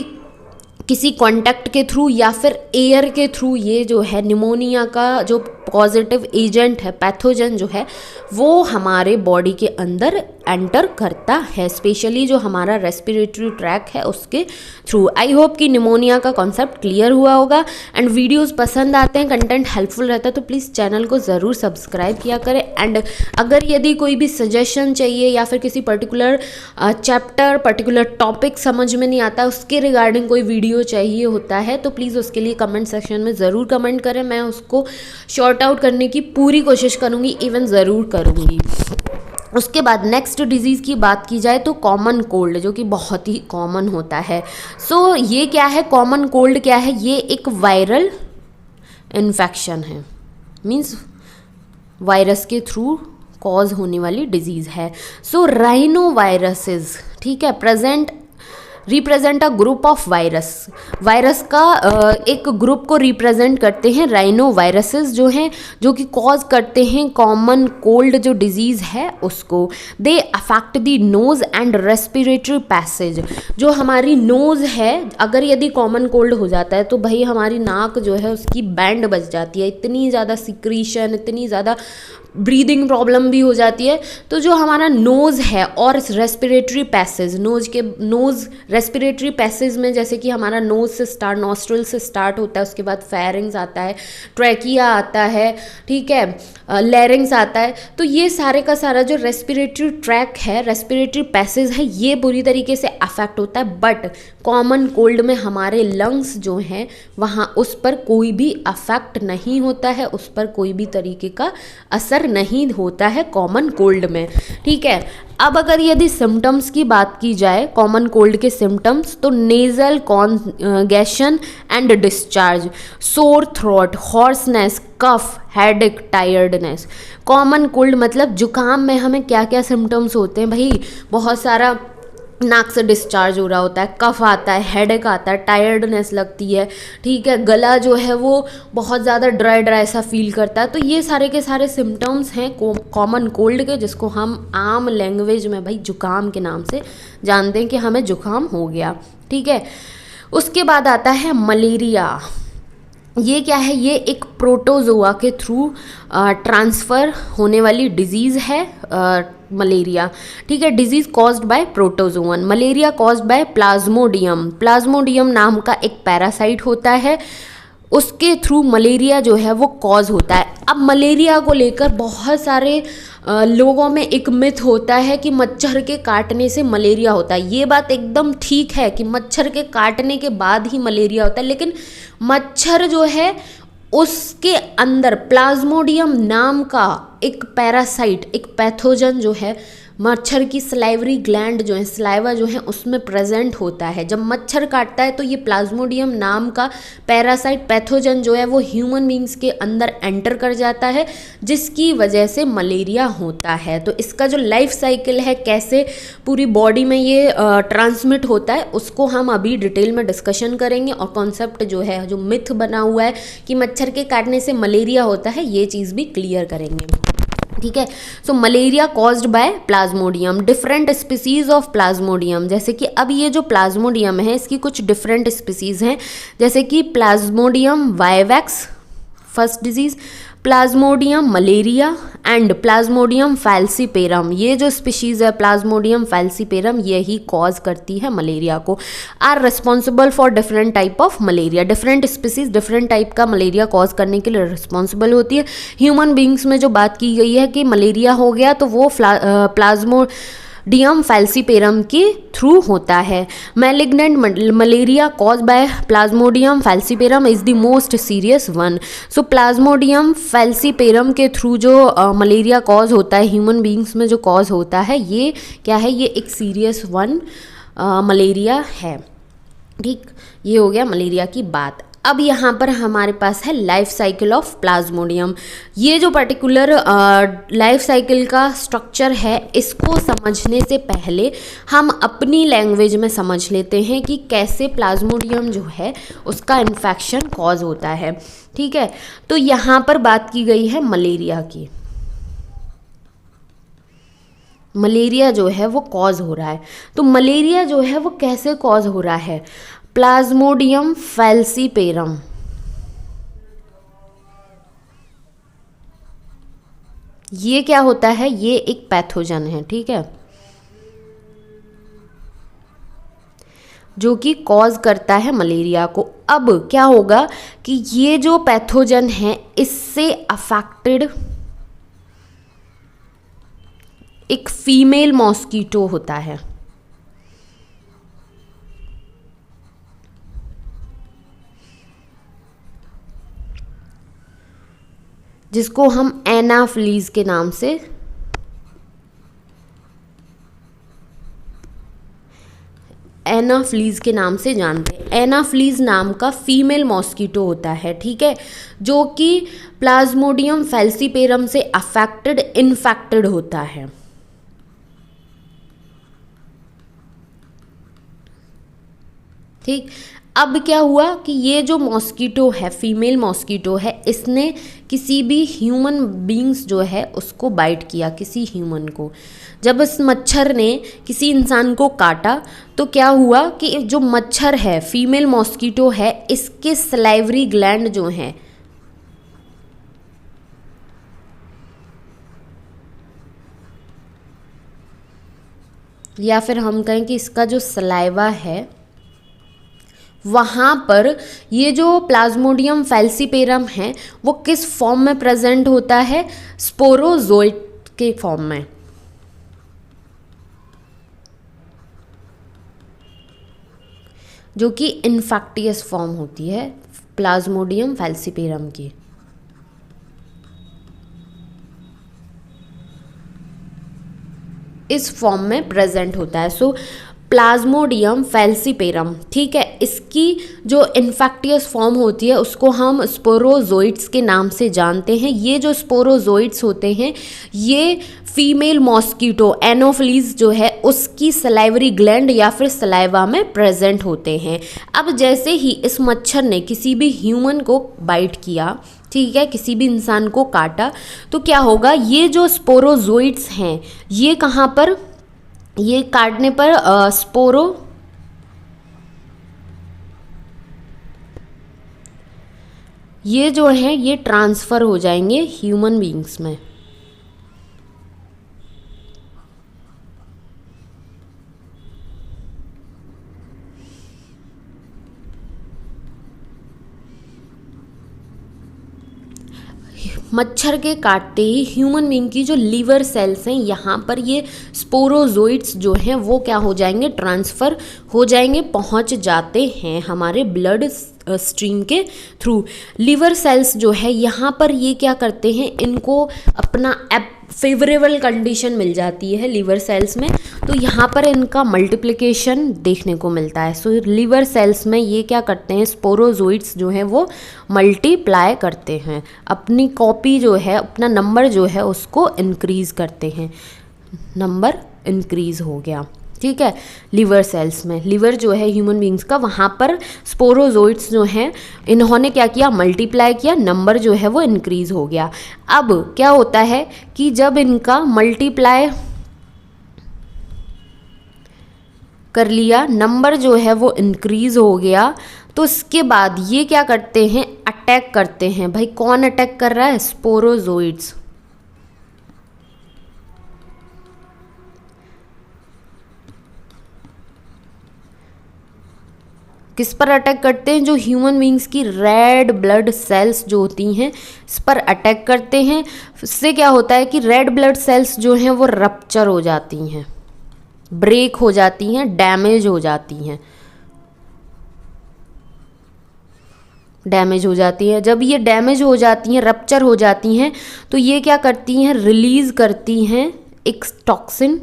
किसी कांटेक्ट के थ्रू या फिर एयर के थ्रू ये जो है निमोनिया का जो पॉजिटिव एजेंट है, पैथोजन जो है वो हमारे बॉडी के अंदर एंटर करता है, स्पेशली जो हमारा रेस्पिरेटरी ट्रैक है उसके थ्रू। आई होप कि निमोनिया का कॉन्सेप्ट क्लियर हुआ होगा। एंड वीडियोस पसंद आते हैं, कंटेंट हेल्पफुल रहता है तो प्लीज़ चैनल को ज़रूर सब्सक्राइब किया करें। एंड अगर यदि कोई भी सजेशन चाहिए या फिर किसी पर्टिकुलर चैप्टर, पर्टिकुलर टॉपिक समझ में नहीं आता, उसके रिगार्डिंग कोई वीडियो चाहिए होता है तो प्लीज़ उसके लिए कमेंट सेक्शन में ज़रूर कमेंट करें। मैं उसको शॉर्ट आउट करने की पूरी कोशिश करूँगी, इवन ज़रूर करूँगी। उसके बाद नेक्स्ट डिजीज़ की बात की जाए तो कॉमन कोल्ड, जो कि बहुत ही कॉमन होता है। सो ये क्या है, कॉमन कोल्ड क्या है, ये एक वायरल इन्फेक्शन है, मीन्स वायरस के थ्रू कॉज होने वाली डिजीज़ है। सो राइनो वायरसेस, ठीक है, represent a group of virus का एक ग्रुप को रिप्रेजेंट करते हैं राइनो वायरसेस जो हैं, जो कि कॉज करते हैं कॉमन कोल्ड जो डिजीज़ है उसको। They affect the nose and respiratory passage. जो हमारी नोज़ है, अगर यदि कॉमन कोल्ड हो जाता है तो भाई हमारी नाक जो है उसकी बैंड बज जाती है, इतनी ज़्यादा सिक्रीशन, इतनी ज़्यादा ब्रीदिंग प्रॉब्लम भी हो जाती है। तो जो हमारा नोज़ है और respiratory passage, nose respiratory passage में जैसे कि हमारा नोज़ से स्टार्ट, नॉस्ट्रल से स्टार्ट होता है, उसके बाद फेरिंग्स आता है, ट्रैकिया आता है, ठीक है, लैरिंग्स आता है। तो ये सारे का सारा जो रेस्पिरेटरी ट्रैक है, रेस्पिरेटरी पैसेज है, ये बुरी तरीके से अफेक्ट होता है। बट कॉमन कोल्ड में हमारे लंग्स जो हैं वहाँ उस पर कोई भी अफेक्ट नहीं होता है, उस पर कोई भी तरीके का असर नहीं होता है कॉमन कोल्ड में, ठीक है। अब अगर यदि सिम्टम्स की बात की जाए कॉमन कोल्ड के सिम्टम्स, तो nasal congestion and discharge, sore throat, hoarseness, cough, headache, tiredness. Common cold मतलब जुकाम में हमें क्या क्या सिम्टम्स होते हैं भाई, बहुत सारा नाक से डिस्चार्ज हो रहा होता है, कफ आता है, हेडेक आता है, टायर्डनेस लगती है, ठीक है, गला जो है वो बहुत ज़्यादा ड्राई सा फील करता है। तो ये सारे के सारे सिम्टम्स हैं कॉमन कोल्ड के, जिसको हम आम लैंग्वेज में भाई जुकाम के नाम से जानते हैं कि हमें जुकाम हो गया, ठीक है। उसके बाद आता है मलेरिया। ये क्या है, ये एक प्रोटोजोआ के थ्रू ट्रांसफ़र होने वाली डिजीज़ है मलेरिया, ठीक है। Disease caused by protozoan. Malaria caused by Plasmodium नाम का एक पैरासाइट होता है, उसके थ्रू मलेरिया जो है वो कॉज होता है। अब मलेरिया को लेकर बहुत सारे लोगों में एक मिथ होता है कि मच्छर के काटने से मलेरिया होता है। ये बात एकदम ठीक है कि मच्छर के काटने के बाद ही मलेरिया होता है, लेकिन मच्छर जो है उसके अंदर प्लाज्मोडियम नाम का एक पैरासाइट, एक पैथोजन जो है मच्छर की सलाइवरी ग्लैंड जो है, सलाइवा जो है उसमें प्रेजेंट होता है। जब मच्छर काटता है तो ये प्लाज्मोडियम नाम का पैरासाइट, पैथोजन जो है वो ह्यूमन बींग्स के अंदर एंटर कर जाता है, जिसकी वजह से मलेरिया होता है। तो इसका जो लाइफ साइकिल है, कैसे पूरी बॉडी में ये ट्रांसमिट होता है, उसको हम अभी डिटेल में डिस्कशन करेंगे। और कॉन्सेप्ट जो है, जो मिथ बना हुआ है कि मच्छर के काटने से मलेरिया होता है, ये चीज़ भी क्लियर करेंगे, ठीक है। So malaria caused by plasmodium, different species of plasmodium. जैसे कि अब ये जो प्लाज्मोडियम है इसकी कुछ डिफरेंट स्पीसीज हैं, जैसे कि Plasmodium vivax first disease, Plasmodium malaria and Plasmodium falciparum. ये जो स्पीशीज़ है प्लाज्मोडियम फैल्सीपेरम, यही कॉज करती है मलेरिया को। Are responsible for different type of malaria. Different species different type का मलेरिया कॉज करने के लिए रिस्पॉन्सिबल होती है। ह्यूमन बींग्स में जो बात की गई है कि मलेरिया हो गया तो वो प्लाज्मोडियम फैल्सीपेरम के थ्रू होता है। Malignant malaria cause by Plasmodium falciparum is the most serious one. So Plasmodium falciparum के थ्रू जो मलेरिया कॉज होता है, ह्यूमन बींग्स में जो कॉज होता है, ये क्या है, ये एक सीरियस वन मलेरिया है, ठीक। ये हो गया मलेरिया की बात। अब यहाँ पर हमारे पास है लाइफ साइकिल ऑफ प्लाज्मोडियम। ये जो पर्टिकुलर लाइफ साइकिल का स्ट्रक्चर है, इसको समझने से पहले हम अपनी लैंग्वेज में समझ लेते हैं कि कैसे प्लाज्मोडियम जो है उसका इन्फेक्शन कॉज होता है, ठीक है। तो यहाँ पर बात की गई है मलेरिया की। मलेरिया जो है वो कॉज हो रहा है, तो मलेरिया जो है वो कैसे कॉज हो रहा है, प्लाज्मोडियम फैल्सीपेरम ये क्या होता है, ये एक पैथोजन है, ठीक है, जो कि कॉज करता है मलेरिया को। अब क्या होगा कि ये जो पैथोजन है इससे अफेक्टेड एक फीमेल मॉस्कीटो होता है, जिसको हम एनाफ्लीज के नाम से जानते हैं। एनाफ्लीज नाम का फीमेल मॉस्कीटो होता है, ठीक है, जो कि प्लाज्मोडियम फैल्सीपेरम से अफेक्टेड इन्फेक्टेड होता है। ठीक, अब क्या हुआ कि ये जो मॉस्कीटो है, फीमेल मॉस्कीटो है, इसने किसी भी ह्यूमन बींग्स जो है उसको बाइट किया, किसी ह्यूमन को। जब इस मच्छर ने किसी इंसान को काटा तो क्या हुआ कि जो मच्छर है, फीमेल मॉस्कीटो है, इसके सलाइवरी ग्लैंड जो हैं, या फिर हम कहें कि इसका जो सलाइवा है, वहाँ पर ये जो प्लाज्मोडियम फैल्सीपेरम है वो किस फॉर्म में प्रेजेंट होता है, स्पोरोजोइट के फॉर्म में, जो कि इन्फेक्टियस फॉर्म होती है प्लाज्मोडियम फैल्सीपेरम की। इस फॉर्म में प्रेजेंट होता है। सो प्लाज्मोडियम फैल्सीपेरम, ठीक है, इसकी जो इन्फेक्टियस फॉर्म होती है उसको हम स्पोरोजोइट्स के नाम से जानते हैं। ये जो स्पोरोजोइट्स होते हैं ये फीमेल मॉस्कीटो एनोफ्लीज जो है उसकी सलाइवरी ग्लैंड या फिर सलाइवा में प्रेजेंट होते हैं। अब जैसे ही इस मच्छर ने किसी भी ह्यूमन को बाइट किया, ठीक है, किसी भी इंसान को काटा, तो क्या होगा, ये जो स्पोरोजोइट्स हैं ये कहाँ पर, ये काटने पर ये जो है ये ट्रांसफ़र हो जाएंगे ह्यूमन बीइंग्स में। मच्छर के काटते ही ह्यूमन बीइंग की जो लीवर सेल्स हैं यहाँ पर ये स्पोरोजोइट्स जो हैं वो क्या हो जाएंगे, ट्रांसफ़र हो जाएंगे, पहुँच जाते हैं हमारे ब्लड स्ट्रीम के थ्रू। लीवर सेल्स जो है यहाँ पर ये क्या करते हैं, इनको अपना फेवरेबल कंडीशन मिल जाती है लीवर सेल्स में, तो यहाँ पर इनका मल्टीप्लिकेशन देखने को मिलता है। सो लीवर सेल्स में ये क्या करते हैं, स्पोरोजोइट्स जो हैं वो मल्टीप्लाई करते हैं, अपनी कॉपी जो है, अपना नंबर जो है उसको इंक्रीज़ करते हैं। नंबर इंक्रीज़ हो गया, ठीक है, लीवर सेल्स में। लीवर जो है ह्यूमन बीइंग्स का, वहाँ पर स्पोरोजोइट्स जो हैं इन्होंने क्या किया, मल्टीप्लाई किया, नंबर जो है वो इंक्रीज़ हो गया। अब क्या होता है कि जब इनका मल्टीप्लाई कर लिया, नंबर जो है वो इंक्रीज़ हो गया, तो इसके बाद ये क्या करते हैं, अटैक करते हैं। भाई कौन अटैक कर रहा है, स्पोरोजोइट्स। किस पर अटैक करते हैं, जो ह्यूमन बीइंग्स की रेड ब्लड सेल्स जो होती हैं इस पर अटैक करते हैं। इससे क्या होता है कि रेड ब्लड सेल्स जो हैं वो रप्चर हो जाती हैं, ब्रेक हो जाती हैं, डैमेज हो जाती हैं, डैमेज हो जाती हैं। जब ये डैमेज हो जाती हैं, रप्चर हो जाती हैं, तो ये क्या करती हैं, रिलीज़ करती हैं एक टॉक्सिन,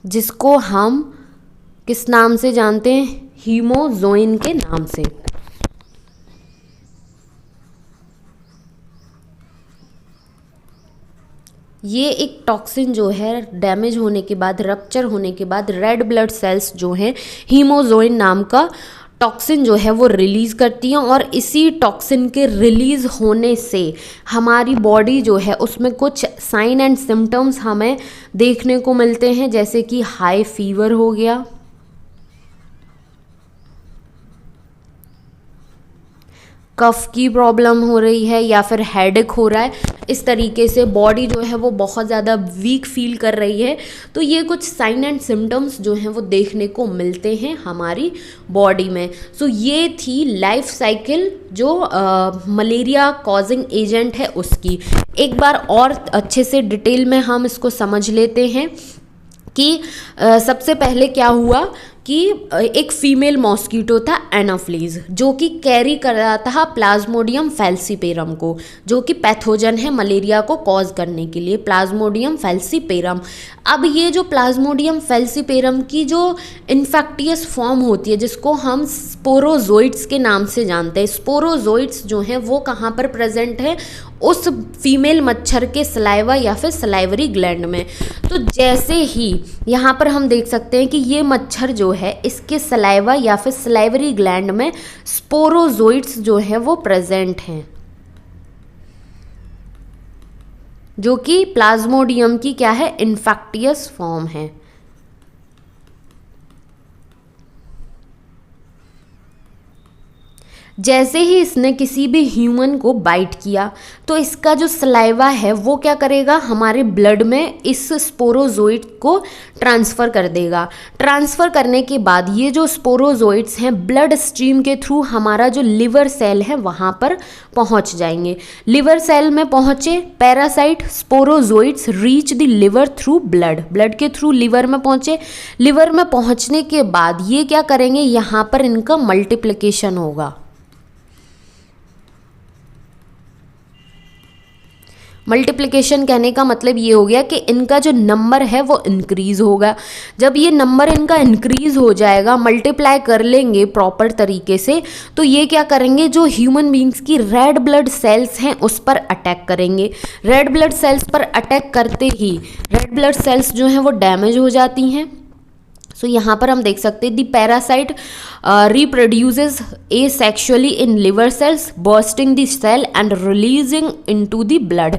जिसको हम किस नाम से जानते हैं, हीमोजोइन के नाम से। ये एक टॉक्सिन जो है डैमेज होने के बाद, रप्चर होने के बाद, रेड ब्लड सेल्स जो हैं हीमोजोइन नाम का टॉक्सिन जो है वो रिलीज़ करती हैं, और इसी टॉक्सिन के रिलीज़ होने से हमारी बॉडी जो है उसमें कुछ साइन एंड सिम्टम्स हमें देखने को मिलते हैं, जैसे कि हाई फीवर हो गया, कफ की प्रॉब्लम हो रही है या फिर हेडेक हो रहा है, इस तरीके से बॉडी जो है वो बहुत ज़्यादा वीक फील कर रही है, तो ये कुछ साइन एंड सिम्टम्स जो हैं वो देखने को मिलते हैं हमारी बॉडी में। सो ये थी लाइफ साइकिल जो मलेरिया कॉजिंग एजेंट है उसकी। एक बार और अच्छे से डिटेल में हम इसको समझ लेते हैं कि सबसे पहले क्या हुआ कि एक फीमेल मॉस्किटो था एनाफ्लीज, जो कि कैरी कर रहा था प्लाज्मोडियम फैल्सीपेरम को, जो कि पैथोजन है मलेरिया को कॉज करने के लिए, प्लाज्मोडियम फैल्सीपेरम। अब ये जो प्लाज्मोडियम फैल्सीपेरम की जो इन्फेक्टियस फॉर्म होती है, जिसको हम स्पोरोजोइट्स के नाम से जानते हैं, स्पोरोजोइट्स जो हैं वो कहाँ पर प्रेजेंट है, उस फीमेल मच्छर के सलाइवा या फिर सलाइवरी ग्लैंड में। तो जैसे ही यहाँ पर हम देख सकते हैं कि ये मच्छर जो है इसके सलाइवा या फिर सलाइवरी ग्लैंड में स्पोरोजोइट्स जो है वो प्रेजेंट हैं, जो कि प्लाज्मोडियम की क्या है, इन्फेक्टियस फॉर्म है। जैसे ही इसने किसी भी ह्यूमन को बाइट किया तो इसका जो सलाइवा है वो क्या करेगा, हमारे ब्लड में इस स्पोरोजोइट को ट्रांसफ़र कर देगा। ट्रांसफ़र करने के बाद ये जो स्पोरोजोइट्स हैं ब्लड स्ट्रीम के थ्रू हमारा जो लिवर सेल है वहाँ पर पहुँच जाएंगे। लिवर सेल में पहुँचे parasite sporozoites reach the liver through blood, blood के थ्रू लिवर में पहुँचे। लिवर में पहुँचने के बाद ये क्या करेंगे, यहाँ पर इनका मल्टीप्लिकेशन होगा। मल्टीप्लिकेशन कहने का मतलब ये हो गया कि इनका जो नंबर है वो इंक्रीज़ होगा। जब ये नंबर इनका इंक्रीज़ हो जाएगा, मल्टीप्लाई कर लेंगे प्रॉपर तरीके से, तो ये क्या करेंगे, जो ह्यूमन बींग्स की रेड ब्लड सेल्स हैं उस पर अटैक करेंगे। रेड ब्लड सेल्स पर अटैक करते ही रेड ब्लड सेल्स जो हैं वो डैमेज हो जाती हैं। सो यहाँ पर हम देख सकते हैं दी parasite reproduces asexually in liver cells, bursting the cell and releasing into the blood।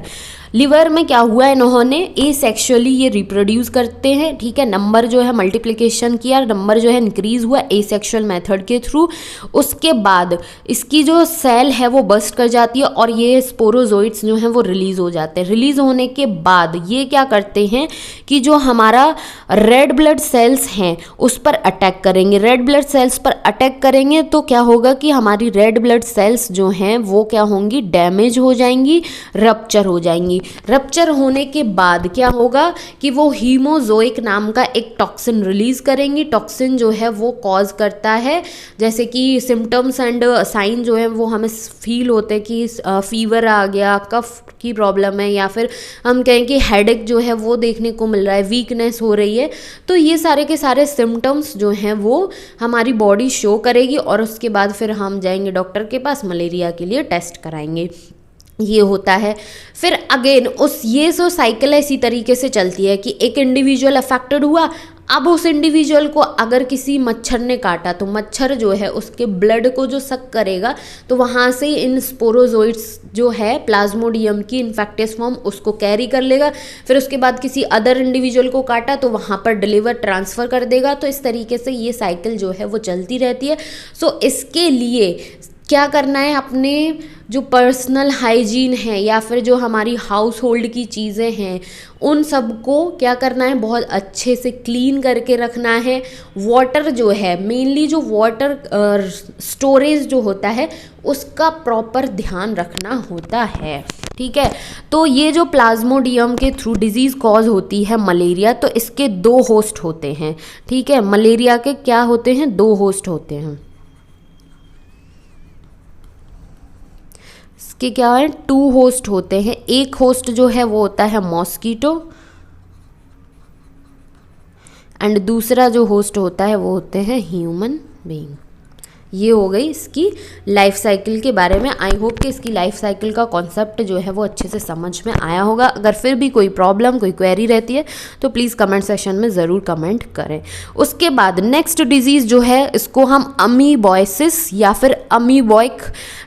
Liver में क्या हुआ, इन्होंने एसेक्सुअली ये रिप्रोड्यूस करते हैं, ठीक है। नंबर जो है मल्टीप्लिकेशन किया, नंबर जो है इंक्रीज हुआ एसेक्सुअल मेथड के थ्रू। उसके बाद इसकी जो सेल है वो बस्ट कर जाती है और ये स्पोरोजोइट्स जो हैं वो रिलीज हो जाते हैं। रिलीज होने के बाद ये क्या करते हैं कि जो हमारा रेड ब्लड सेल्स हैं उस पर अटैक करेंगे। रेड ब्लड सेल्स पर अटैक करेंगे तो क्या होगा कि हमारी रेड ब्लड सेल्स जो हैं वो क्या होंगी, डैमेज हो जाएंगी, रप्चर हो जाएंगी। रप्चर होने के बाद क्या होगा कि वो हीमोजोइक नाम का एक टॉक्सिन रिलीज करेंगी। टॉक्सिन जो है वो कॉज करता है, जैसे कि सिम्टम्स एंड साइन जो है वो हमें फील होते हैं कि फीवर आ गया, कफ की प्रॉब्लम है, या फिर हम कहें कि हेडेक जो है वो देखने को मिल रहा है, वीकनेस हो रही है। तो ये सारे के सारे सिम्टम्स जो हैं वो हमारी बॉडी शो करेगी और उसके बाद फिर हम जाएंगे डॉक्टर के पास, मलेरिया के लिए टेस्ट कराएंगे। ये होता है। फिर अगेन ये जो साइकिल है इसी तरीके से चलती है कि एक इंडिविजुअल अफेक्टेड हुआ, अब उस इंडिविजुअल को अगर किसी मच्छर ने काटा तो मच्छर जो है उसके ब्लड को जो सक करेगा तो वहाँ से इन स्पोरोजोइट्स जो है प्लाज्मोडियम की इन्फेक्टियस फॉर्म उसको कैरी कर लेगा। फिर उसके बाद किसी अदर इंडिविजुअल को काटा तो वहाँ पर डिलीवर ट्रांसफ़र कर देगा। तो इस तरीके से ये साइकिल जो है वो चलती रहती है। सो इसके लिए क्या करना है, अपने जो पर्सनल हाइजीन है या फिर जो हमारी हाउस होल्ड की चीज़ें हैं उन सबको क्या करना है, बहुत अच्छे से क्लीन करके रखना है। वाटर जो है, मेनली जो वाटर स्टोरेज जो होता है उसका प्रॉपर ध्यान रखना होता है, ठीक है। तो ये जो प्लाज्मोडियम के थ्रू डिजीज़ कॉज होती है मलेरिया, तो इसके 2 होस्ट होते हैं, ठीक है। मलेरिया के क्या होते हैं, 2 होस्ट होते हैं। इसके क्या है, 2 होस्ट होते हैं। एक होस्ट जो है वो होता है मॉस्कीटो एंड दूसरा जो होस्ट होता है वो होते हैं ह्यूमन बीइंग। ये हो गई इसकी लाइफ साइकिल के बारे में। आई होप कि इसकी लाइफ साइकिल का कॉन्सेप्ट जो है वो अच्छे से समझ में आया होगा। अगर फिर भी कोई प्रॉब्लम, कोई क्वेरी रहती है तो प्लीज़ कमेंट सेक्शन में ज़रूर कमेंट करें। उसके बाद नेक्स्ट डिजीज़ जो है इसको हम अमीबॉयसिस या फिर अमीबॉइक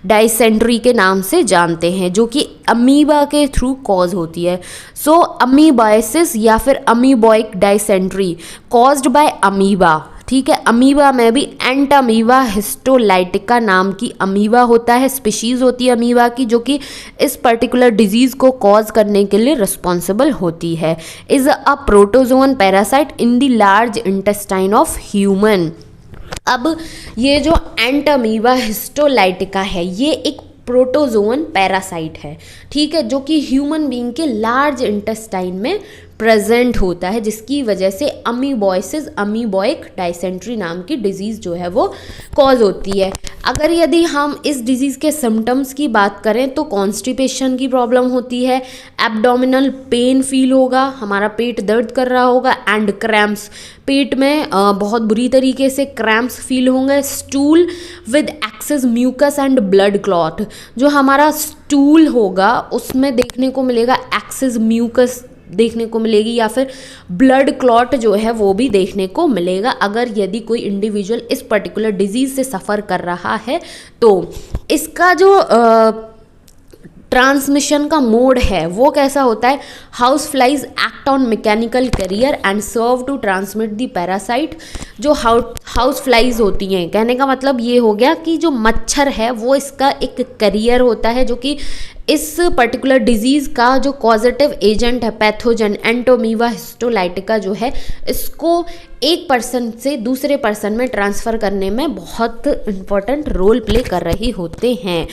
डाइसेंट्री के नाम से जानते हैं, जो कि अमीबा के थ्रू कॉज होती है। सो अमीबॉयसिस या फिर अमीबॉइक डाइसेंट्री कॉज्ड बाय अमीबा, ठीक है। अमीबा में भी एंटामीबा हिस्टोलाइटिका नाम की अमीबा होता है, स्पीशीज़ होती है अमीबा की, जो कि इस पर्टिकुलर डिजीज़ को कॉज करने के लिए रिस्पॉन्सिबल होती है। Is a protozoan parasite in the large intestine of human. अब ये जो एंटामीबा हिस्टोलाइटिका है ये एक प्रोटोजोन पैरासाइट है, ठीक है, जो कि ह्यूमन बीइंग के लार्ज इंटेस्टाइन में प्रेजेंट होता है, जिसकी वजह से अमीबॉइसिस अमीबॉइक डायसेंट्री नाम की डिजीज़ जो है वो कॉज होती है। अगर यदि हम इस डिजीज़ के सिम्टम्स की बात करें तो कॉन्स्टिपेशन की प्रॉब्लम होती है, एब्डोमिनल पेन फील होगा, हमारा पेट दर्द कर रहा होगा, एंड क्रैम्प्स, पेट में बहुत बुरी तरीके से क्रैम्प्स फील होंगे, stool with excess mucus and blood clot, जो हमारा स्टूल होगा उसमें देखने को मिलेगा एक्सेस म्यूकस देखने को मिलेगी, या फिर ब्लड क्लॉट जो है वो भी देखने को मिलेगा अगर यदि कोई इंडिविजुअल इस पर्टिकुलर डिजीज़ से सफ़र कर रहा है। तो इसका जो ट्रांसमिशन का मोड है वो कैसा होता है, house flies act on mechanical carrier and serve to transmit the parasite. जो हाउस फ्लाइज होती हैं, कहने का मतलब ये हो गया कि जो मच्छर है वो इसका एक कैरियर होता है, जो कि इस पर्टिकुलर डिजीज़ का जो कॉजेटिव एजेंट है, पैथोजन एंटोमीबा हिस्टोलाइटिका जो है, इसको एक पर्सन से दूसरे पर्सन में ट्रांसफ़र करने में बहुत इम्पोर्टेंट रोल प्ले कर रही होते हैं।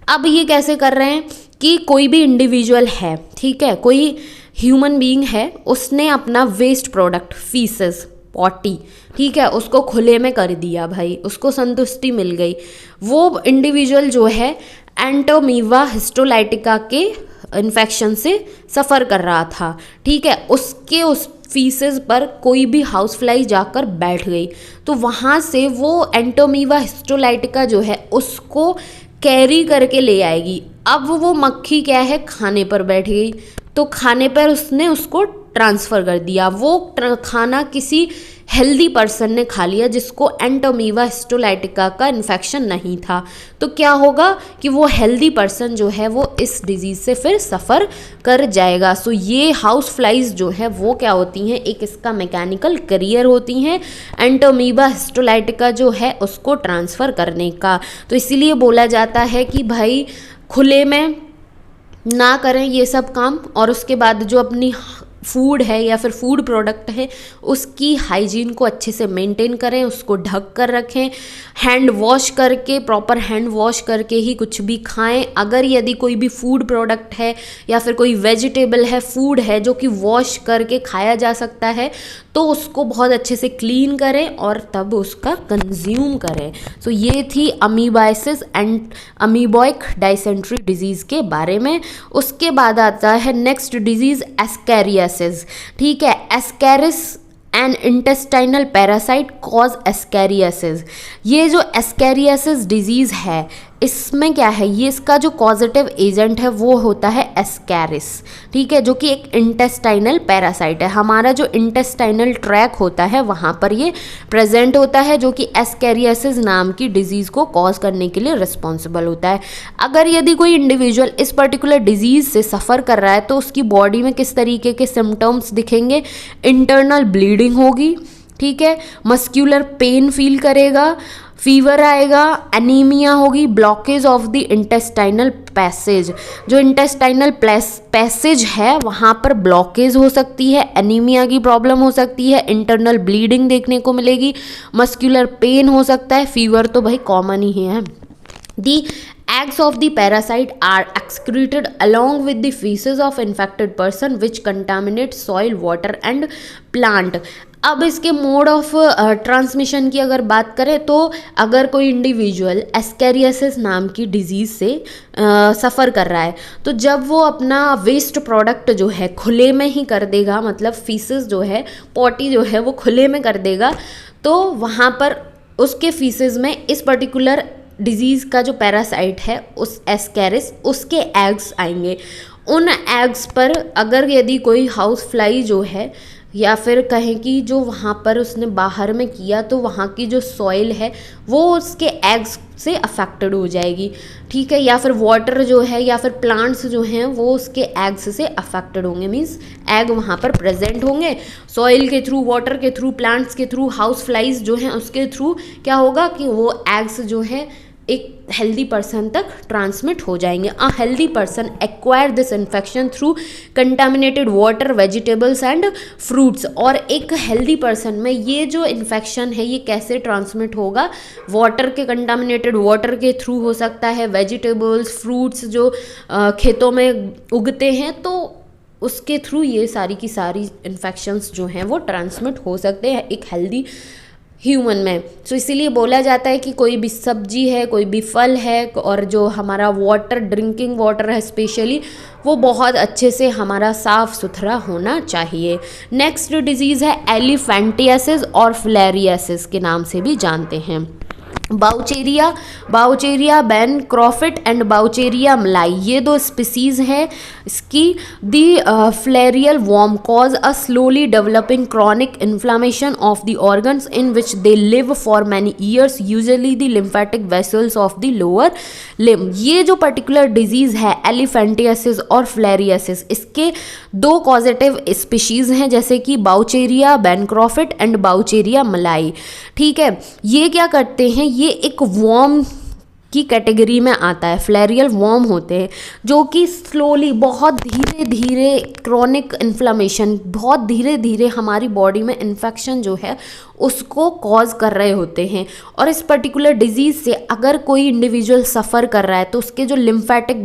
अब ये कैसे कर रहे हैं कि कोई भी इंडिविजुअल है, ठीक है, कोई ह्यूमन बीइंग है, उसने अपना वेस्ट प्रोडक्ट फीसेस पॉटी, ठीक है, उसको खुले में कर दिया भाई, उसको संतुष्टि मिल गई। वो इंडिविजुअल जो है एंटोमीबा हिस्टोलाइटिका के इन्फेक्शन से सफ़र कर रहा था, ठीक है, उसके उस फीसेस पर कोई भी हाउस फ्लाई जाकर बैठ गई तो वहाँ से वो एंटोमीबा हिस्टोलाइटिका जो है उसको कैरी करके ले आएगी। अब वो मक्खी क्या है, खाने पर बैठ गई, तो खाने पर उसने उसको ट्रांसफ़र कर दिया। वो खाना किसी हेल्दी पर्सन ने खा लिया जिसको एंटोमीबा हिस्टोलाइटिका का इन्फेक्शन नहीं था, तो क्या होगा कि वो हेल्दी पर्सन जो है वो इस डिजीज़ से फिर सफ़र कर जाएगा। सो ये हाउस फ्लाइज जो है वो क्या होती हैं, एक इसका मैकेनिकल करियर होती हैं एंटोमीबा हिस्टोलाइटिका जो है उसको ट्रांसफ़र करने का। तो इसीलिए बोला जाता है कि भाई खुले में ना करें ये सब काम, और उसके बाद जो अपनी फूड है या फिर फूड प्रोडक्ट है उसकी हाइजीन को अच्छे से मेंटेन करें, उसको ढक कर रखें, हैंड वॉश करके, प्रॉपर हैंड वॉश करके ही कुछ भी खाएं। अगर यदि कोई भी फूड प्रोडक्ट है या फिर कोई वेजिटेबल है, फूड है जो कि वॉश करके खाया जा सकता है, तो उसको बहुत अच्छे से क्लीन करें और तब उसका कंज्यूम करें। सो ये थी अमीबाइसिस एंड अमीबॉइक डायसेंट्री डिजीज़ के बारे में। उसके बाद आता है नेक्स्ट डिजीज़ एस्कैरियासिस, ठीक है, ascaris an intestinal parasite cause ascariasis. ये जो एस्कैरियासिस डिजीज़ है इसमें क्या है, ये इसका जो कॉजेटिव एजेंट है वो होता है एस्कैरिस, ठीक है, जो कि एक इंटेस्टाइनल पैरासाइट है। हमारा जो इंटेस्टाइनल ट्रैक होता है वहाँ पर ये प्रेजेंट होता है, जो कि एस्कैरियासिस नाम की डिजीज़ को कॉज करने के लिए रिस्पॉन्सिबल होता है। अगर यदि कोई इंडिविजुअल इस पर्टिकुलर डिजीज़ से सफ़र कर रहा है तो उसकी बॉडी में किस तरीके के सिम्टम्स दिखेंगे, इंटरनल ब्लीडिंग होगी, ठीक है, मस्क्यूलर पेन फील करेगा, फीवर आएगा, एनीमिया होगी, blockage of the intestinal passage, जो इंटेस्टाइनल पैसेज है वहाँ पर ब्लॉकेज हो सकती है, एनीमिया की प्रॉब्लम हो सकती है, इंटरनल ब्लीडिंग देखने को मिलेगी, मस्क्यूलर पेन हो सकता है, फीवर तो भाई कॉमन ही है। The eggs of the parasite are excreted along with the feces of infected person which contaminate soil, water and plant। अब इसके मोड ऑफ ट्रांसमिशन की अगर बात करें तो अगर कोई इंडिविजुअल एस्कैरियासिस नाम की डिजीज़ से सफ़र कर रहा है तो जब वो अपना वेस्ट प्रोडक्ट जो है खुले में ही कर देगा, मतलब फीसेस जो है, पॉटी जो है वो खुले में कर देगा, तो वहाँ पर उसके फीसेस में इस पर्टिकुलर डिजीज़ का जो पैरासाइट है उस एस्कैरिस उसके एग्स आएंगे। उन एग्स पर अगर यदि कोई हाउस फ्लाई जो है या फिर कहें कि जो वहाँ पर उसने बाहर में किया तो वहाँ की जो सॉइल है वो उसके एग्स से अफेक्टेड हो जाएगी, ठीक है। या फिर वाटर जो है या फिर प्लांट्स जो हैं वो उसके एग्स से अफेक्टेड होंगे, मीन्स एग वहाँ पर प्रेजेंट होंगे, सॉइल के थ्रू, वाटर के थ्रू, प्लांट्स के थ्रू, हाउस फ्लाइज जो हैं उसके थ्रू क्या होगा कि वो एग्स जो है एक हेल्दी पर्सन तक ट्रांसमिट हो जाएंगे। अ healthy person acquire this infection through contaminated water, vegetables and fruits. और एक हेल्दी पर्सन में ये जो इन्फेक्शन है ये कैसे ट्रांसमिट होगा, वाटर के, कंटामिनेटेड वाटर के थ्रू हो सकता है, वेजिटेबल्स, फ्रूट्स जो खेतों में उगते हैं तो उसके थ्रू ये सारी की सारी इन्फेक्शंस जो हैं वो ट्रांसमिट हो सकते हैं एक हेल्दी ह्यूमन में। सो इसीलिए बोला जाता है कि कोई भी सब्जी है, कोई भी फल है और जो हमारा वाटर, ड्रिंकिंग वाटर है स्पेशली, वो बहुत अच्छे से हमारा साफ़ सुथरा होना चाहिए। नेक्स्ट डिजीज़ है एलिफेंटियासिस और फिलेरियासिस के नाम से भी जानते हैं। बाउचेरिया बैनक्रॉफिट एंड बाउचेरिया मलाई, ये दो स्पीसीज़ हैं इसकी। The filarial worm cause a slowly developing chronic inflammation of the organs in which they live for many years, usually the lymphatic vessels of the lower limb. ये जो पर्टिकुलर डिजीज़ है elephantiasis और फ्लेरियासिस, इसके दो causative species हैं जैसे कि बाउचेरिया बैनक्रॉफिट and बाउचेरिया मलाई, ठीक है। ये क्या करते हैं, ये एक वॉर्म की कैटेगरी में आता है, फ्लेरियल वॉर्म होते हैं जो कि स्लोली, बहुत धीरे धीरे क्रॉनिक इन्फ्लामेशन, बहुत धीरे धीरे हमारी बॉडी में इन्फेक्शन जो है उसको कॉज कर रहे होते हैं। और इस पर्टिकुलर डिजीज़ से अगर कोई इंडिविजुअल सफ़र कर रहा है तो उसके जो लिम्फेटिक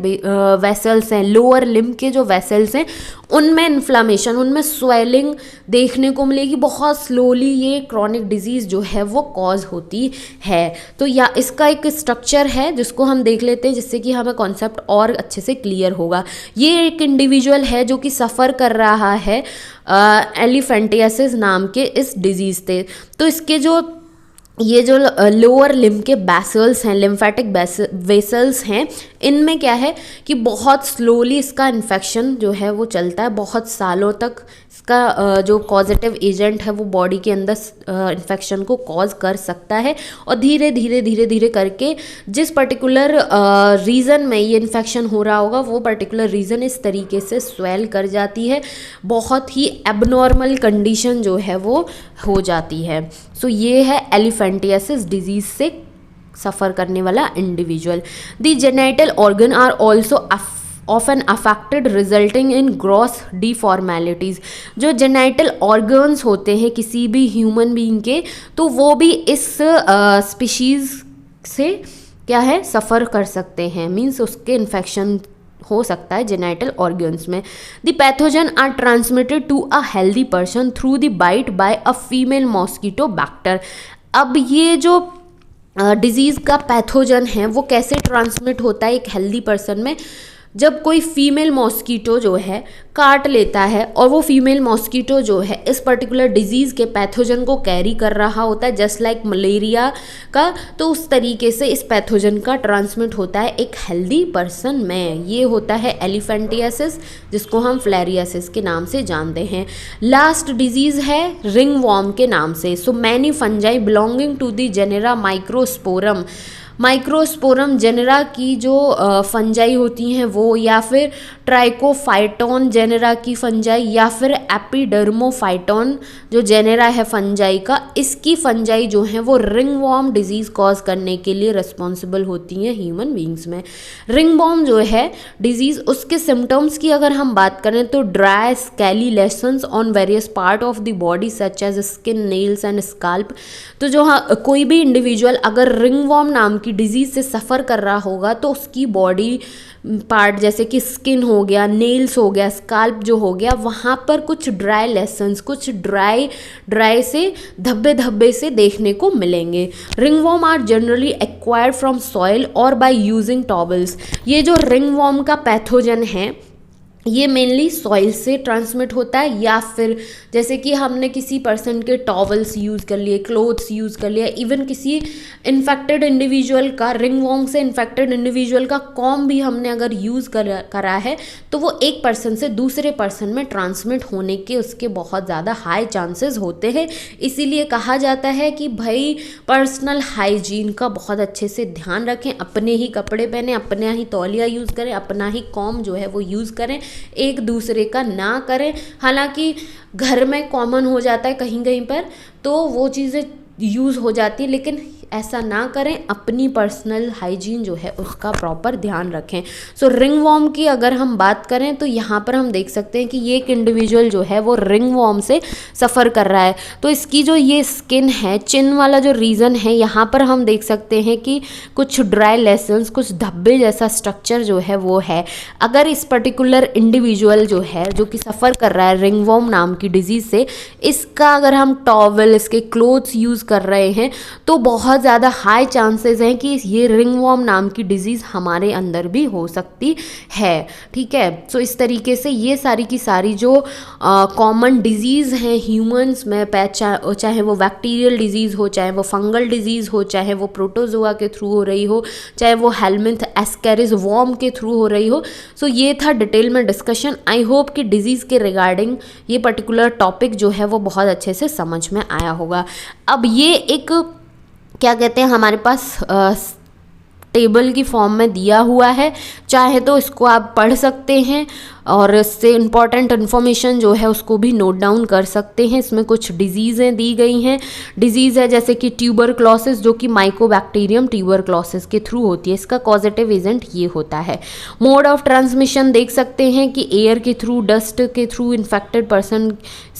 वेसल्स हैं, लोअर लिम्ब के जो वेसल्स हैं, उनमें इन्फ्लामेशन, उनमें स्वेलिंग देखने को मिलेगी। बहुत स्लोली ये क्रॉनिक डिजीज़ जो है वो कॉज होती है। तो या इसका एक स्ट्रक्चर है जिसको हम देख लेते हैं जिससे कि हमें कॉन्सेप्ट और अच्छे से क्लियर होगा। ये एक इंडिविजुअल है जो कि सफ़र कर रहा है एलिफेंटियासिस नाम के इस डिजीज़ से। तो इसके जो ये जो लोअर लिम्ब के वेसल्स हैं, लिम्फेटिक वेसल्स हैं, इनमें क्या है कि बहुत स्लोली इसका इन्फेक्शन जो है वो चलता है, बहुत सालों तक इसका जो पॉजिटिव एजेंट है वो बॉडी के अंदर इन्फेक्शन को कॉज कर सकता है। और धीरे धीरे धीरे धीरे करके जिस पर्टिकुलर रीज़न में ये इन्फेक्शन हो रहा होगा वो पर्टिकुलर रीज़न इस तरीके से स्वेल कर जाती है, बहुत ही एबनॉर्मल कंडीशन जो है वो हो जाती है। सो ये है एलिफेंटियासिस डिजीज़ से सफ़र करने वाला individual. The genital organ are also often affected resulting in gross deformalities। जो जेनिटल ऑर्गन्स होते हैं किसी भी ह्यूमन बीइंग के, तो वो भी इस स्पीशीज़ से क्या है, सफ़र कर सकते हैं, मीन्स उसके इन्फेक्शन हो सकता है जेनिटल ऑर्गन्स में। The pathogen are transmitted to a healthy person through the bite by a female mosquito vector. अब ये जो डिजीज़ का पैथोजन है वो कैसे ट्रांसमिट होता है एक हेल्दी पर्सन में, जब कोई फीमेल मॉस्किटो जो है काट लेता है और वो फीमेल मॉस्किटो जो है इस पर्टिकुलर डिजीज़ के पैथोजन को कैरी कर रहा होता है, जस्ट लाइक मलेरिया का, तो उस तरीके से इस पैथोजन का ट्रांसमिट होता है एक हेल्दी पर्सन में। ये होता है एलिफेंटियासिस जिसको हम फ्लेरियासिस के नाम से जानते हैं। लास्ट डिजीज़ है रिंग वॉर्म के नाम से। So many fungi belonging to the genera microsporum, microsporum genera की जो फंजाई होती हैं वो, या फिर ट्राइकोफाइटोन जेनेरा की फंजाई, या फिर एपिडर्मोफाइटोन जो जेनेरा है फंजाई का, इसकी फंजाई जो है वो रिंग वॉर्म डिजीज़ कॉज करने के लिए रिस्पॉन्सिबल होती हैं ह्यूमन बींग्स में। रिंग वॉर्म जो है डिजीज़, उसके सिम्टम्स की अगर हम बात करें तो dry scaly lesions on various part of the body such as skin, nails and scalp. तो जो कोई भी इंडिविजुअल अगर रिंग वॉर्म नाम की डिजीज़ से सफ़र कर रहा होगा तो उसकी बॉडी पार्ट जैसे कि स्किन हो गया, नेल्स हो गया, स्काल्प जो हो गया, वहाँ पर कुछ ड्राई लेशंस, कुछ ड्राई से धब्बे धब्बे से देखने को मिलेंगे। Ringworm are generally acquired from soil or by using towels. ये जो रिंगवॉर्म का पैथोजन है ये मेनली सॉइल से ट्रांसमिट होता है, या फिर जैसे कि हमने किसी पर्सन के टॉवल्स यूज़ कर लिए, क्लोथ्स यूज़ कर लिया, इवन किसी इन्फेक्टेड इंडिविजुअल का, रिंगवॉर्म से इन्फेक्टेड इंडिविजुअल का कॉम भी हमने अगर यूज़ करा है तो वो एक पर्सन से दूसरे पर्सन में ट्रांसमिट होने के उसके बहुत ज़्यादा हाई चांसेस होते हैं। इसीलिए कहा जाता है कि भाई पर्सनल हाइजीन का बहुत अच्छे से ध्यान रखें, अपने ही कपड़े पहने, अपना ही तौलिया यूज़ करें, अपना ही कॉम जो है वो यूज़ करें, एक दूसरे का ना करें। हालांकि घर में कॉमन हो जाता है कहीं कहीं पर तो वो चीज़ें यूज़ हो जाती है, लेकिन ऐसा ना करें, अपनी पर्सनल हाइजीन जो है उसका प्रॉपर ध्यान रखें। सो रिंगवॉर्म की अगर हम बात करें तो यहाँ पर हम देख सकते हैं कि ये एक इंडिविजुअल जो है वो रिंगवॉर्म से सफ़र कर रहा है। तो इसकी जो ये स्किन है, चिन वाला जो रीजन है, यहाँ पर हम देख सकते हैं कि कुछ ड्राई लेसन्स, कुछ धब्बे जैसा स्ट्रक्चर जो है वो है। अगर इस पर्टिकुलर इंडिविजुअल जो है, जो कि सफ़र कर रहा है रिंगवॉर्म नाम की डिजीज़ से, इसका अगर हम टॉवल, इसके क्लोथ्स यूज़ कर रहे हैं तो बहुत ज़्यादा हाई चांसेस हैं कि ये रिंगवॉर्म नाम की डिजीज़ हमारे अंदर भी हो सकती है। ठीक है, सो इस तरीके से ये सारी की सारी जो कॉमन डिजीज़ हैं ह्यूमंस में, चाहे वो बैक्टीरियल डिजीज़ हो, चाहे वो फंगल डिजीज़ हो, चाहे वो प्रोटोजोआ के थ्रू हो रही हो, चाहे वो हेलमिंथ एस्केरिस वॉर्म के थ्रू हो रही हो। सो ये था डिटेल में डिस्कशन। आई होप कि डिजीज़ के रिगार्डिंग ये पर्टिकुलर टॉपिक जो है वो बहुत अच्छे से समझ में आया होगा। अब ये एक क्या कहते हैं हमारे पास टेबल की फॉर्म में दिया हुआ है, चाहे तो इसको आप पढ़ सकते हैं और इससे इम्पॉर्टेंट इन्फॉर्मेशन जो है उसको भी नोट डाउन कर सकते हैं। इसमें कुछ डिजीज़ें दी गई हैं। डिजीज़ है जैसे कि ट्यूबरक्लोसिस, जो कि माइकोबैक्टीरियम ट्यूबरक्लोसिस के थ्रू होती है। इसका कॉजेटिव एजेंट ये होता है। मोड ऑफ ट्रांसमिशन देख सकते हैं कि एयर के थ्रू, डस्ट के थ्रू, इन्फेक्टेड पर्सन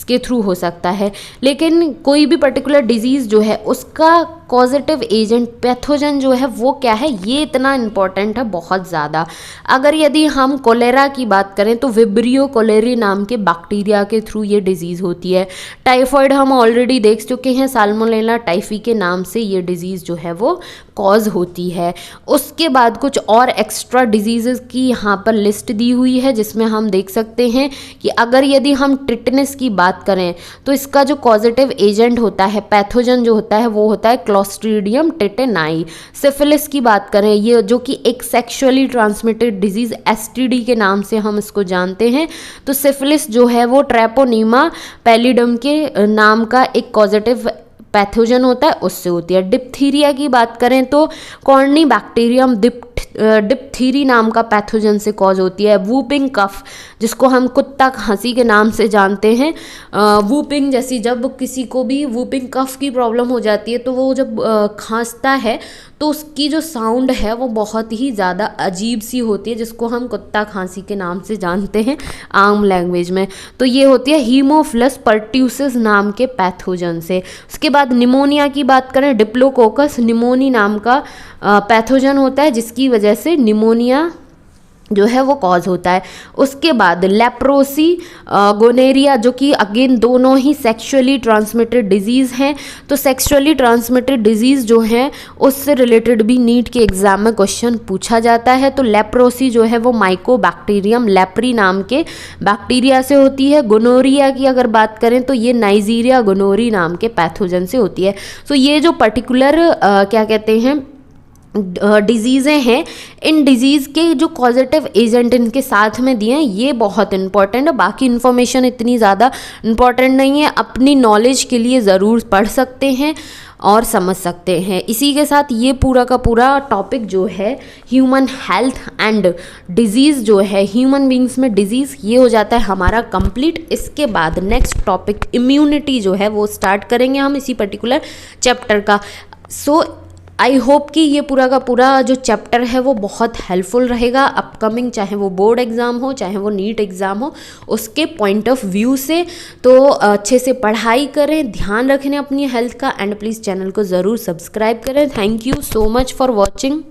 के थ्रू हो सकता है। लेकिन कोई भी पर्टिकुलर डिजीज़ जो है उसका कॉजेटिव एजेंट, पैथोजन जो है वो क्या है, ये इतना इम्पॉर्टेंट है बहुत ज़्यादा। अगर यदि हम कोलेरा की बात करें तो विब्रियो कोलेरी नाम के बैक्टीरिया के थ्रू ये डिजीज़ होती है। टाइफॉइड हम ऑलरेडी देख चुके हैं, साल्मोनेला टाइफी के नाम से ये डिज़ीज़ जो है वो कॉज होती है। उसके बाद कुछ और एक्स्ट्रा डिजीज़ की यहाँ पर लिस्ट दी हुई है, जिसमें हम देख सकते हैं कि अगर यदि हम टिटनेस की बात करें तो इसका जो कॉजेटिव एजेंट होता है, पैथोजन जो होता है वो होता है क्लोस्ट्रीडियम टिटेनाई। सिफिलिस की बात करें, ये जो कि एक सेक्सुअली ट्रांसमिटेड डिजीज़ एसटीडी के नाम से हम इसको जानते हैं, तो सिफिलिस जो है वो ट्रैपोनीमा पैलिडम के नाम का एक कॉजेटिव पैथोजन होता है, उससे होती है। डिप्थीरिया की बात करें तो कॉर्नी बैक्टीरियम डिप्थीरी नाम का पैथोजन से कॉज होती है। वूपिंग कफ, जिसको हम कुत्ता खांसी के नाम से जानते हैं, वूपिंग जैसी, जब किसी को भी वूपिंग कफ की प्रॉब्लम हो जाती है तो वो जब खांसता है तो उसकी जो साउंड है वो बहुत ही ज़्यादा अजीब सी होती है, जिसको हम कुत्ता खांसी के नाम से जानते हैं आम लैंग्वेज में। तो ये होती है हीमोफिलस पर्ट्यूसिस नाम के पैथोजन से। उसके बाद निमोनिया की बात करें, डिप्लोकोकस निमोनी नाम का पैथोजन होता है, जिसकी वजह से निमोनिया जो है वो कॉज होता है। उसके बाद लेप्रोसी, गोनेरिया, जो कि अगेन दोनों ही सेक्सुअली ट्रांसमिटेड डिजीज़ हैं। तो सेक्सुअली ट्रांसमिटेड डिजीज़ जो है उससे रिलेटेड भी नीट के एग्जाम में क्वेश्चन पूछा जाता है। तो लेप्रोसी जो है वो माइकोबैक्टीरियम लेप्री नाम के बैक्टीरिया से होती है। गोनोरिया की अगर बात करें तो ये नाइजीरिया गोनोरी नाम के पैथोजन से होती है। तो ये जो पर्टिकुलर क्या कहते हैं डिजीज़ें हैं, इन डिजीज़ के जो कॉजेटिव एजेंट इनके साथ में दिए हैं ये बहुत इंपॉर्टेंट है। बाकी इन्फॉर्मेशन इतनी ज़्यादा इंपॉर्टेंट नहीं है, अपनी नॉलेज के लिए ज़रूर पढ़ सकते हैं और समझ सकते हैं। इसी के साथ ये पूरा का पूरा टॉपिक जो है ह्यूमन हेल्थ एंड डिजीज़ जो है, ह्यूमन बींग्स में डिजीज़, ये हो जाता है हमारा कंप्लीट। इसके बाद नेक्स्ट टॉपिक इम्यूनिटी जो है वो स्टार्ट करेंगे हम इसी पर्टिकुलर चैप्टर का। सो आई होप कि ये पूरा का पूरा जो चैप्टर है वो बहुत हेल्पफुल रहेगा अपकमिंग, चाहे वो बोर्ड एग्ज़ाम हो, चाहे वो नीट एग्ज़ाम हो, उसके पॉइंट ऑफ व्यू से। तो अच्छे से पढ़ाई करें, ध्यान रखें अपनी हेल्थ का, एंड प्लीज़ चैनल को ज़रूर सब्सक्राइब करें। Thank you so much for watching.